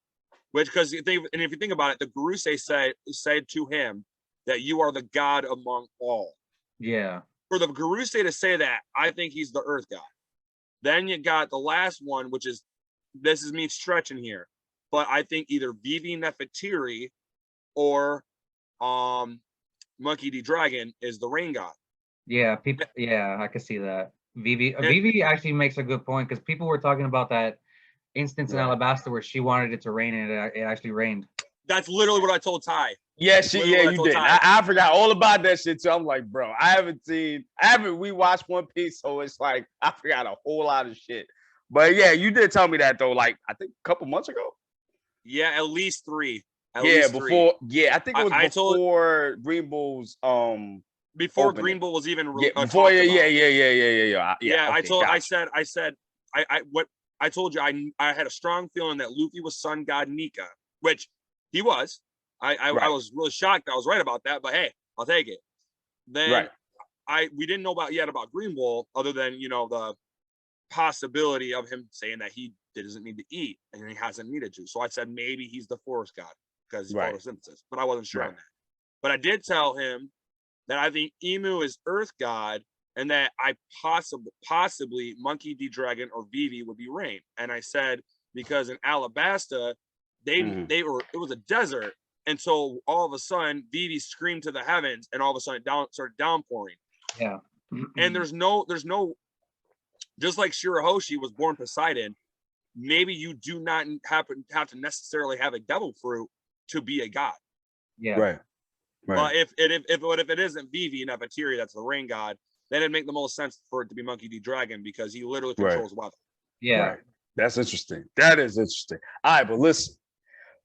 which because if you think about it, the Gurusei said to him that you are the god among all. Yeah. For the Gurusei to say that, I think he's the Earth God. Then you got the last one, which is, this is me stretching here, but I think either Vivi Nefertiti or Monkey D. Dragon is the rain god. Yeah, I can see that. Vivi actually makes a good point, because people were talking about that instance in Alabasta where she wanted it to rain and it actually rained. That's literally what I told Ty. Yeah, you did. I forgot all about that shit too. I'm like, bro, I haven't rewatched One Piece, so it's like I forgot a whole lot of shit. But yeah, you did tell me that though, like I think a couple months ago. Yeah, at least 3. I think it was before Green Bull's before opening. Green Bull was even before I told you I had a strong feeling that Luffy was sun god Nika, which he was. I was really shocked I was right about that, but hey, I'll take it. Then we didn't know about Green Bull, other than the possibility of him saying that he doesn't need to eat and he hasn't needed to. So I said maybe he's the forest god because he's photosynthesis, but I wasn't sure on that. But I did tell him that I think Emu is Earth God, and that I possibly Monkey D. Dragon or Vivi would be rain. And I said because in Alabasta it was a desert. And so all of a sudden, Vivi screamed to the heavens, and all of a sudden started downpouring. Yeah. And there's no, just like Shirahoshi was born Poseidon, maybe you do not have to necessarily have a devil fruit to be a god. Yeah. Right. If it isn't Vivi Nefertiti, that's the rain god, then it'd make the most sense for it to be Monkey D. Dragon because he literally controls weather. Yeah. Right. That's interesting. That is interesting. All right, but listen,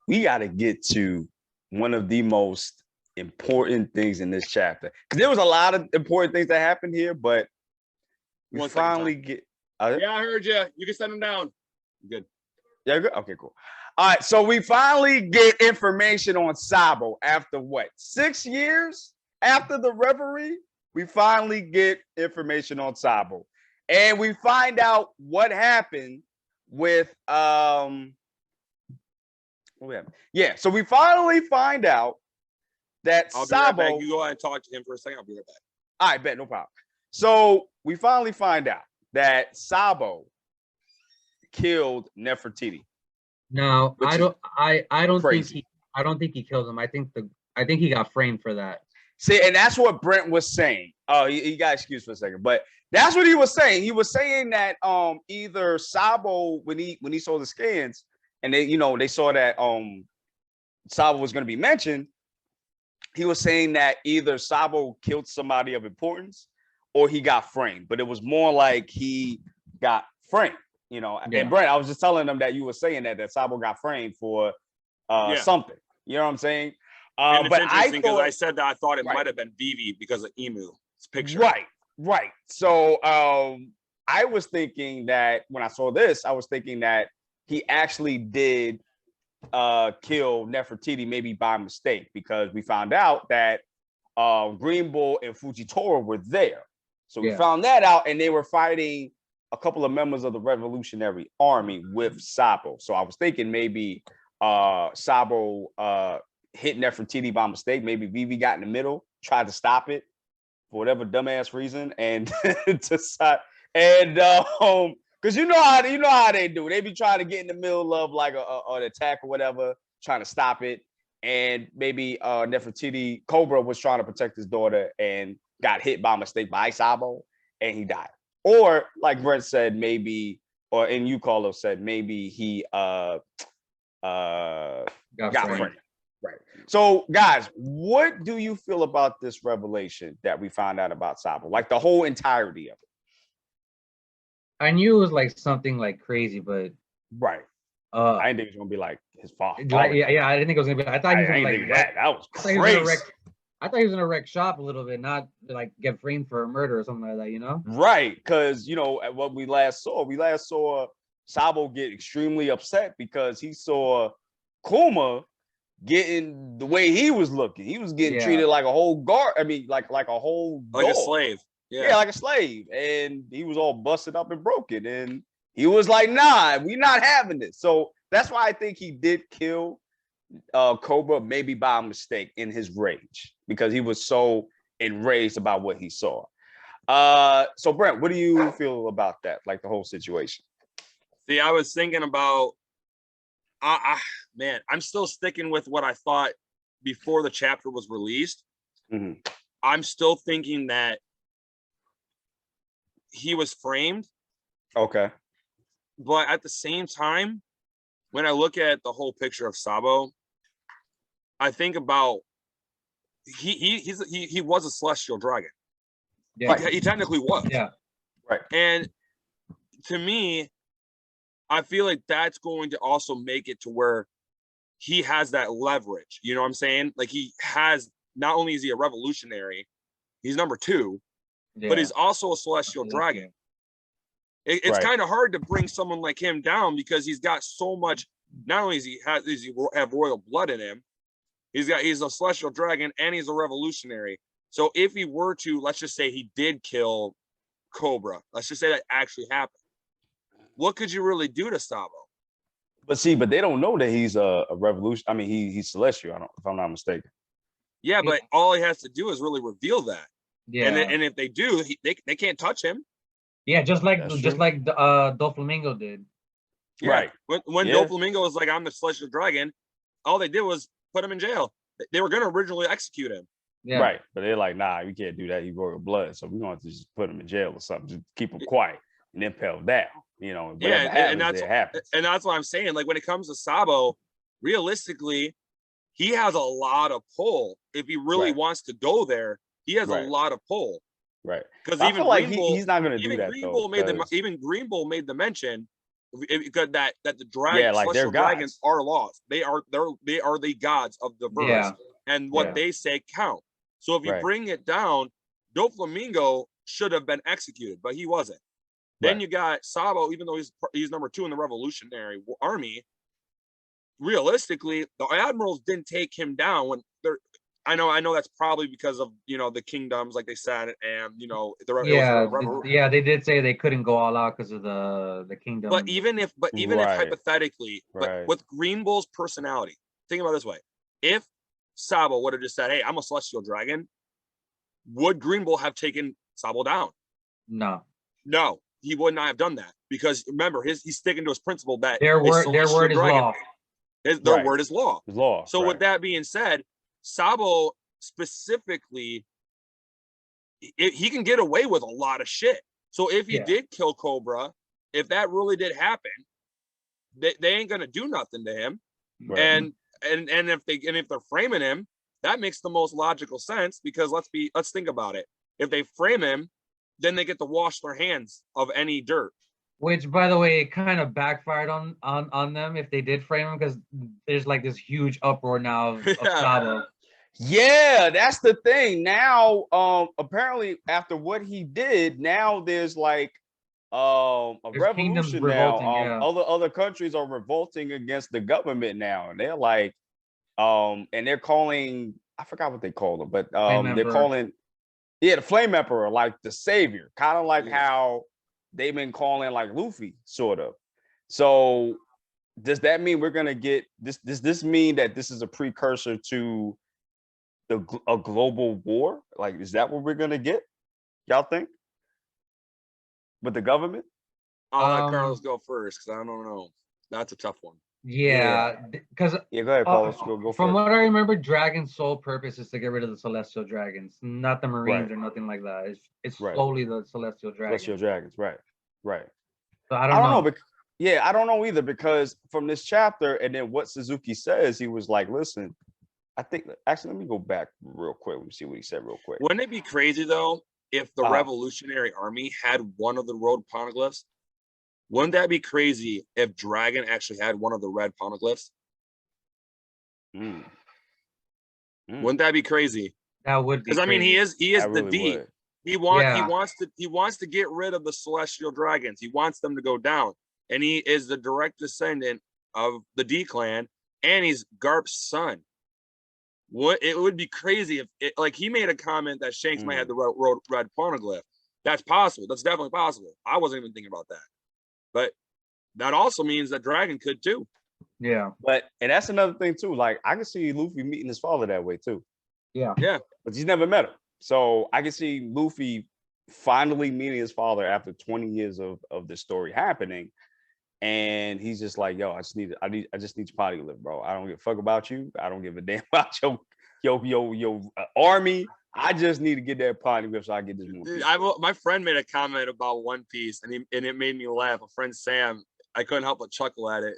we got to get to one of the most important things in this chapter, because there was a lot of important things that happened here, but we finally get. Yeah, I heard you. You can send them down. Good. Yeah, good. Okay, cool. All right, so we finally get information on Sabo after what, 6 years after the reverie? We finally get information on Sabo, and we find out what happened with yeah. So we finally find out that I'll be right back. Sabo. You go ahead and talk to him for a second. I'll be right back. All right, bet, no problem. So we finally find out that Sabo killed Nefertiti. No, I don't crazy. think he killed him. I think he got framed for that. See, and that's what Brent was saying. Oh, he got excused for a second, but that's what he was saying. He was saying that either Sabo, when he saw the scans and they saw that Sabo was going to be mentioned, he was saying that either Sabo killed somebody of importance or he got framed. But it was more like he got framed, Yeah. And Brent, I was just telling them that you were saying that Sabo got framed for something. You know what I'm saying? And it's but interesting because I said that I thought it might have been Vivi because of Emu's picture. Right. So I was thinking that when I saw this, I was thinking that he actually did kill Nefertiti maybe by mistake, because we found out that Green Bull and Fujitora were there. So we found that out, and they were fighting a couple of members of the Revolutionary Army with Sabo. So I was thinking maybe Sabo hit Nefertiti by mistake. Maybe Vivi got in the middle, tried to stop it for whatever dumbass reason, and because you know how they do. They be trying to get in the middle of like an attack or whatever, trying to stop it. And maybe Nefertiti Cobra was trying to protect his daughter and got hit by mistake by Sabo, and he died. Or like Brent said, maybe, and you Carlo said, maybe he got framed. Right. So, guys, what do you feel about this revelation that we found out about Sabo? Like the whole entirety of it. I knew it was like something like crazy, but I didn't think it was gonna be like his father. I didn't think it was gonna be. I thought he was gonna like that was crazy. I thought he was gonna wreck shop a little bit, not like get framed for a murder or something like that, Right, because what we last saw Sabo get extremely upset because he saw Kuma getting the way he was looking. He was getting treated like a whole guard. I mean, like a whole dog. Like a slave. Yeah, like a slave. And he was all busted up and broken. And he was like, nah, we're not having this. So that's why I think he did kill Cobra, maybe by mistake, in his rage, because he was so enraged about what he saw. So Brent, what do you feel about that? Like the whole situation? See, I was thinking about, man, I'm still sticking with what I thought before the chapter was released. Mm-hmm. I'm still thinking that he was framed. Okay. But at the same time, when I look at the whole picture of Sabo, I think about he was a celestial dragon. Yeah, he technically was. Yeah. Right. And to me, I feel like that's going to also make it to where he has that leverage. You know what I'm saying? Like he has, not only is he a revolutionary, he's number 2, but he's also a celestial dragon. It's kind of hard to bring someone like him down because he's got so much. Not only does he have royal blood in him, he's a celestial dragon and he's a revolutionary. So if he were to, let's just say he did kill Cobra, let's just say that actually happened, what could you really do to Sabo? But they don't know that he's a revolution. I mean, he's celestial. If I'm not mistaken. Yeah, but all he has to do is really reveal that. Yeah. And if they do, they can't touch him. Yeah, just like Doflamingo did. Yeah. Right. When Doflamingo was like, I'm the celestial dragon, all they did was put him in jail. They were going to originally execute him. Yeah. Right. But they're like, nah, we can't do that. He royal blood. So we're going to just put him in jail or something. Just keep him quiet and then pelt down. And that's what I'm saying. Like when it comes to Sabo, realistically, he has a lot of pull. If he really wants to go there, he has a lot of pull. Right. Because even Green Bull, he's not going to do that. Green Bull even Green Bull made the mention that the celestial dragons are lost. They are the gods of the verse, and what they say count. So if you bring it down, Doflamingo should have been executed, but he wasn't. Then you got Sabo, even though he's number 2 in the Revolutionary Army. Realistically, the admirals didn't take him down when they're. I know that's probably because of the kingdoms, like they said, and they did say they couldn't go all out because of the kingdom. But even if hypothetically, but with Green Bull's personality, think about it this way: if Sabo would have just said, "Hey, I'm a celestial dragon," would Green Bull have taken Sabo down? No, he would not have done that, because remember, he's sticking to his principle that their word is law. Their word is law. So right. with that being said, Sabo specifically, he can get away with a lot of shit. So if he did kill Cobra, if that really did happen, they ain't gonna do nothing to him. Right. And if they're framing him, that makes the most logical sense, because let's think about it. If they frame him, then they get to wash their hands of any dirt. Which, by the way, it kind of backfired on them if they did frame him, because there's like this huge uproar now of Sabo. Yeah, that's the thing. Now, apparently, after what he did, now there's like a revolution now. Other countries are revolting against the government now, and they're like, and they're calling, I forgot what they call them, but they're calling, the Flame Emperor, like the savior, kind of like how they've been calling like Luffy, sort of. So does that mean we're gonna get this? Does this mean that this is a precursor to a global war? Like, is that what we're gonna get? Y'all think? With the government? I'll let Carlos go first, because I don't know. That's a tough one. Yeah, because go ahead, Carlos. Go from what I remember, Dragon's sole purpose is to get rid of the celestial dragons, not the Marines or nothing like that. It's solely the celestial dragons. Celestial dragons, right. So I don't know. I don't know either, because from this chapter and then what Suzuki says, he was like, listen, I think, actually, let me go back real quick. Let me see what he said real quick. Wouldn't it be crazy, though, if the Revolutionary Army had one of the road poneglyphs? Wouldn't that be crazy if Dragon actually had one of the red poneglyphs? Wouldn't that be crazy? That would be, because I mean, he is the D. Would. He wants to get rid of the celestial dragons. He wants them to go down, and he is the direct descendant of the D clan, and he's Garp's son. It would be crazy if he made a comment that Shanks might have the red poneglyph. That's possible. That's definitely possible. I wasn't even thinking about that. But that also means that Dragon could too. Yeah. And that's another thing too. Like, I can see Luffy meeting his father that way too. Yeah. But he's never met him. So I can see Luffy finally meeting his father after 20 years of this story happening. And he's just like, yo, I just need your poneglyph, bro. I don't give a fuck about you. I don't give a damn about your army. I just need to get that poneglyph so I get this movie. My friend made a comment about One Piece, and it made me laugh. A friend, Sam, I couldn't help but chuckle at it.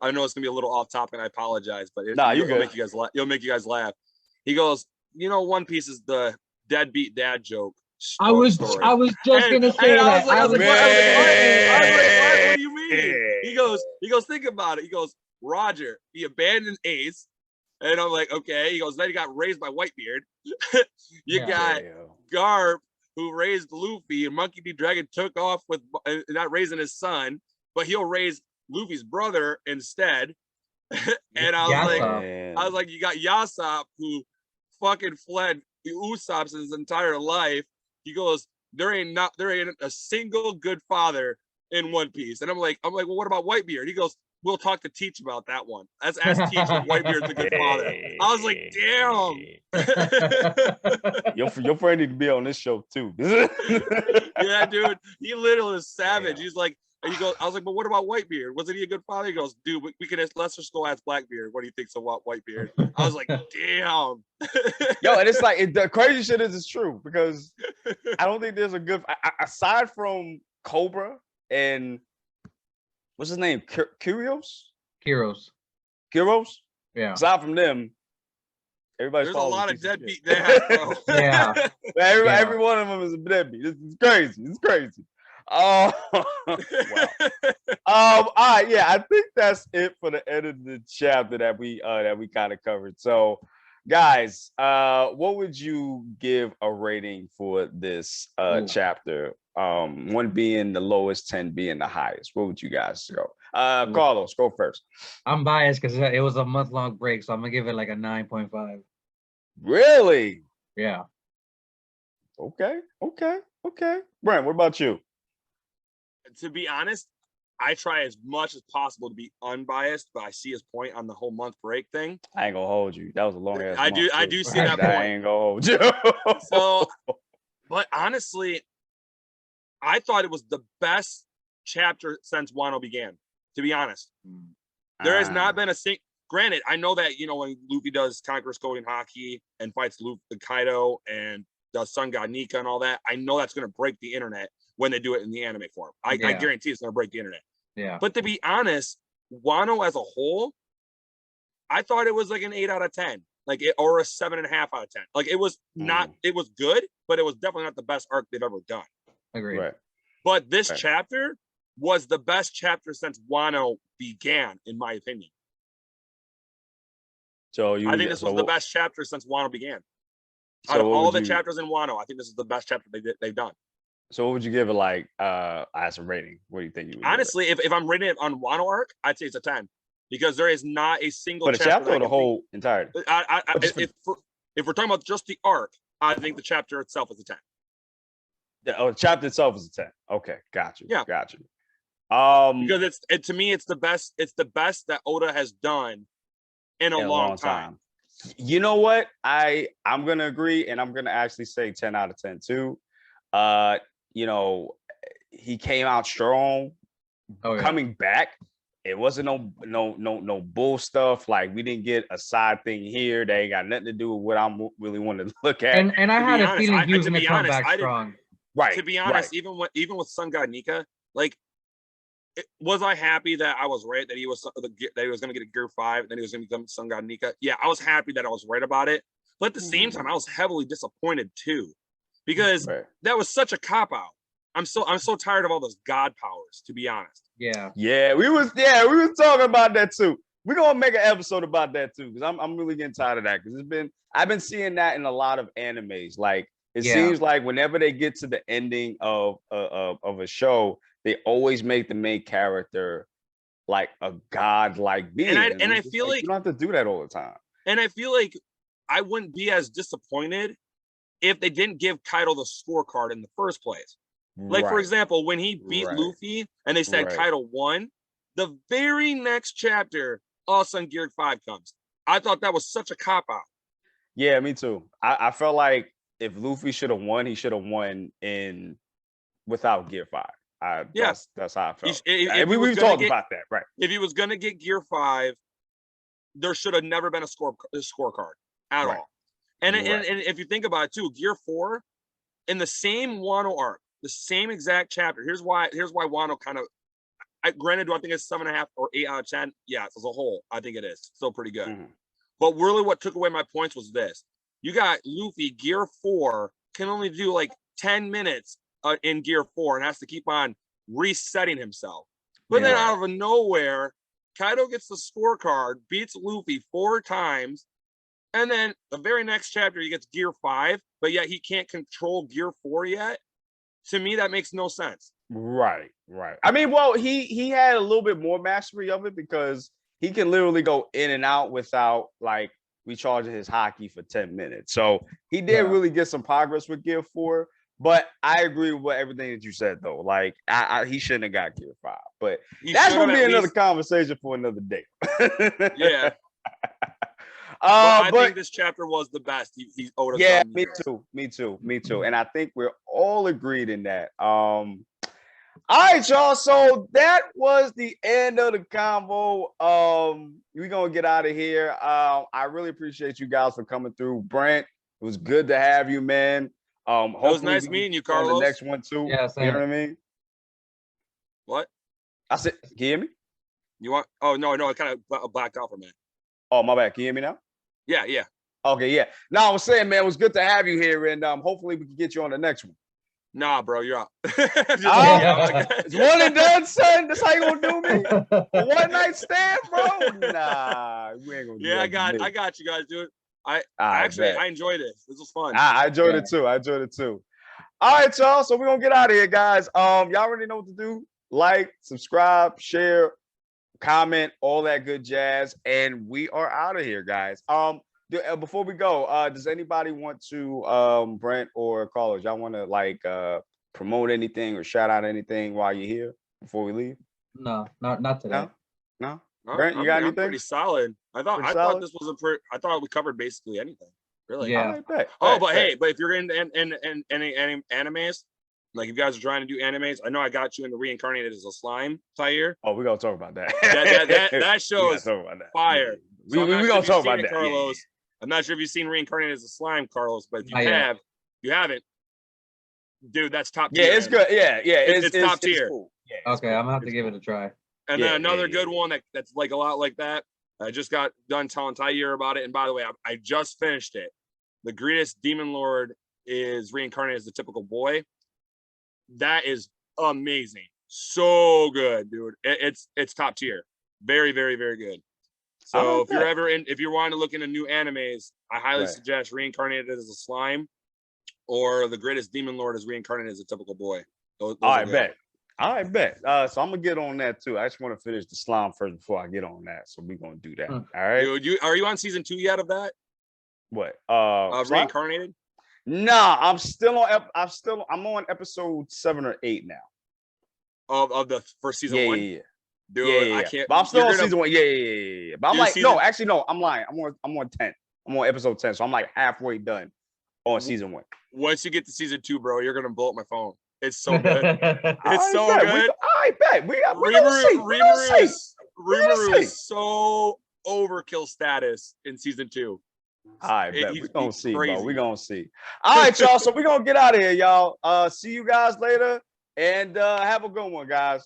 I know it's gonna be a little off topic, and I apologize, but it'll make you guys laugh. He goes, One Piece is the deadbeat dad joke. I was just gonna say that. I was like, what do you mean? He goes, think about it. He goes, Roger, he abandoned Ace. And I'm like, okay. He goes, then he got raised by Whitebeard. You got Garp, who raised Luffy, and Monkey D. Dragon took off with not raising his son, but he'll raise Luffy's brother instead. And I was like, you got Yasop, who fucking fled the Usopp's his entire life. He goes, there ain't a single good father in One Piece. And I'm like, well, what about Whitebeard? He goes, we'll talk to Teach about that one. Let's ask Teach if Whitebeard's a good father. I was like, damn. Your friend need to be on this show too. Yeah, dude. He literally is savage. He's like, I was like, but what about Whitebeard? Wasn't he a good father? He goes, dude, let's just go ask Blackbeard what do you think about Whitebeard. I was like, damn. Yo, and it's like, the crazy shit is it's true, because I don't think there's a good, aside from Cobra and what's his name? Kyros? Kyros. Kyros? Yeah. Aside from them, Everybody's There's a lot of piece of deadbeat shit. dads, bro. Yeah. Every one of them is a deadbeat. This is crazy. It's crazy. Oh, wow. All right, yeah, I think that's it for the end of the chapter that we kind of covered. So, guys, what would you give a rating for this chapter? 1 being the lowest, 10 being the highest. What would you guys go? Carlos, go first. I'm biased because it was a month-long break, so I'm gonna give it like a 9.5. Really? Yeah. Okay. Brent, what about you? To be honest, I try as much as possible to be unbiased, but I see his point on the whole month break thing. I ain't gonna hold you. That was a long ass. I do see that point. I ain't gonna hold you. So, but honestly, I thought it was the best chapter since Wano began. To be honest, there has not been a single. Granted, I know that when Luffy does Conqueror's Code in Haki and fights Kaido and does Sun God Nika and all that, I know that's going to break the internet when they do it in the anime form. I guarantee it's going to break the internet. Yeah. But to be honest, Wano as a whole, I thought it was like an 8 out of 10, or a 7.5 out of 10. Like it was not, it was good, but it was definitely not the best arc they've ever done. Agreed. Right. But this chapter was the best chapter since Wano began, in my opinion. So I think this was the best chapter since Wano began. Out of all the chapters in Wano, I think this is the best chapter they've done. So what would you give it as a rating? What do you think you would honestly, if I'm rating it on Wano arc, I'd say it's a 10 because there is not a single chapter or the whole entirety. If we're talking about just the arc, I think the chapter itself is a 10. The chapter itself is a 10. Okay, got you. Yeah, got you. Because to me, it's the best. It's the best that Oda has done in a long time. You know what? I'm gonna agree, and I'm gonna actually say 10 out of 10 too. He came out strong. Coming back, it wasn't no bull stuff. Like we didn't get a side thing here that ain't got nothing to do with what I'm really wanting to look at. And I had a feeling he was gonna come back strong. Right. To be honest, even with Sun God Nika, was I happy that I was right that he was going to get a Gear 5 and then he was going to become Sun God Nika? Yeah, I was happy that I was right about it. But at the same time, I was heavily disappointed too, because that was such a cop out. I'm so tired of all those god powers, to be honest. Yeah, we was talking about that too. We're gonna make an episode about that too, because I'm really getting tired of that. Because I've been seeing that in a lot of animes. Like it seems like whenever they get to the ending of a show, they always make the main character like a god-like being. And I feel like you don't have to do that all the time. And I feel like I wouldn't be as disappointed if they didn't give Kaido the scorecard in the first place. For example, when he beat Luffy and they said Kaido won, the very next chapter, all of a sudden Gear 5 comes. I thought that was such a cop-out. Yeah, me too. I felt like if Luffy should have won, he should have won without Gear 5. That's how I felt. We've talked about that, right? If he was going to get Gear 5, there should have never been a scorecard at all. And if you think about it too, Gear 4 in the same Wano arc, the same exact chapter. Here's why Wano kind of. Granted, do I think it's 7.5 or 8 out of 10? Yes, as a whole, I think it is still pretty good. But really, what took away my points was this: you got Luffy Gear 4 can only do 10 minutes in Gear 4 and has to keep on resetting himself. But then out of nowhere, Kaido gets the scorecard, beats Luffy 4 times, and then the very next chapter he gets Gear 5, but yet he can't control Gear 4 yet. To me, that makes no sense. Right. I mean, well, he had a little bit more mastery of it because he can literally go in and out without recharging his hockey for 10 minutes. So he did really get some progress with Gear 4. But I agree with everything that you said, though. He shouldn't have got Gear 5. But that's going to be another conversation for another day. Yeah. I think this chapter was the best he owed us. Yeah, me too. And I think we're all agreed in that. All right, y'all. So that was the end of the convo. We're going to get out of here. I really appreciate you guys for coming through. Brent, it was good to have you, man. It was nice meeting you, Carlos. The next one too. Yeah, you know what I mean? What? I said, can you hear me? You want? Oh no, I kind of blacked out for a minute. Oh, my bad. Can you hear me now? Yeah. Okay, yeah. No, I was saying, man, it was good to have you here, and hopefully we can get you on the next one. Nah, bro, you're out. It's one and done, son. That's how you gonna do me? A one night stand, bro? Nah, we ain't gonna do that. I got you guys, dude. I bet. enjoyed it. This was fun. I enjoyed it too. I enjoyed it too. All right, y'all. So we're gonna get out of here, guys. Y'all already know what to do. Like, subscribe, share, comment, all that good jazz, and we are out of here, guys. Before we go, does anybody want to, Brent or Carlos, y'all want to like promote anything or shout out anything while you're here before we leave? No, not today. No. Brent, you got anything? Pretty solid. I thought this was I thought we covered basically anything. Really? Yeah. Right, hey, but if you're in any animes, like if you guys are trying to do animes, I know I got you in the Reincarnated as a Slime, Tyre. Oh, we're gonna talk about that. that show is fire. So we're gonna talk about that, Carlos. I'm not sure if you've seen Reincarnated as a Slime, Carlos, but if you haven't, dude, that's top tier. Yeah, it's good. Yeah, it's top tier. Cool. Yeah, okay, I'm gonna have to give it a try. And then another good one that's like a lot like that. I just got done telling Tyre about it. And by the way, I just finished it. The greatest demon lord is reincarnated as the typical boy. That is amazing. So good, dude. It's top tier. Very, very, very good. So if you're wanting to look into new animes, I highly suggest Reincarnated as a Slime or The Greatest Demon Lord is Reincarnated as a Typical Boy. Those I bet. So I'm gonna get on that too. I just want to finish the slime first before I get on that. So we're gonna do that. All right. Dude, are you on season 2 yet of that? What? Reincarnated? Nah, I'm I'm on episode 7 or 8 now. Of the first season 1? Yeah. Dude, I can't. But I'm still on season 1. Yeah. But I'm like, no, actually, no, I'm lying. I'm on 10. I'm on episode 10. So I'm like halfway done on season 1. Once you get to season 2, bro, you're gonna blow up my phone. It's so good. It's so good. I bet. We're Rimuru is so overkill status in season 2. I bet. We're gonna see, bro. We're gonna see. All right, y'all. So we're gonna get out of here, y'all. See you guys later. And have a good one, guys.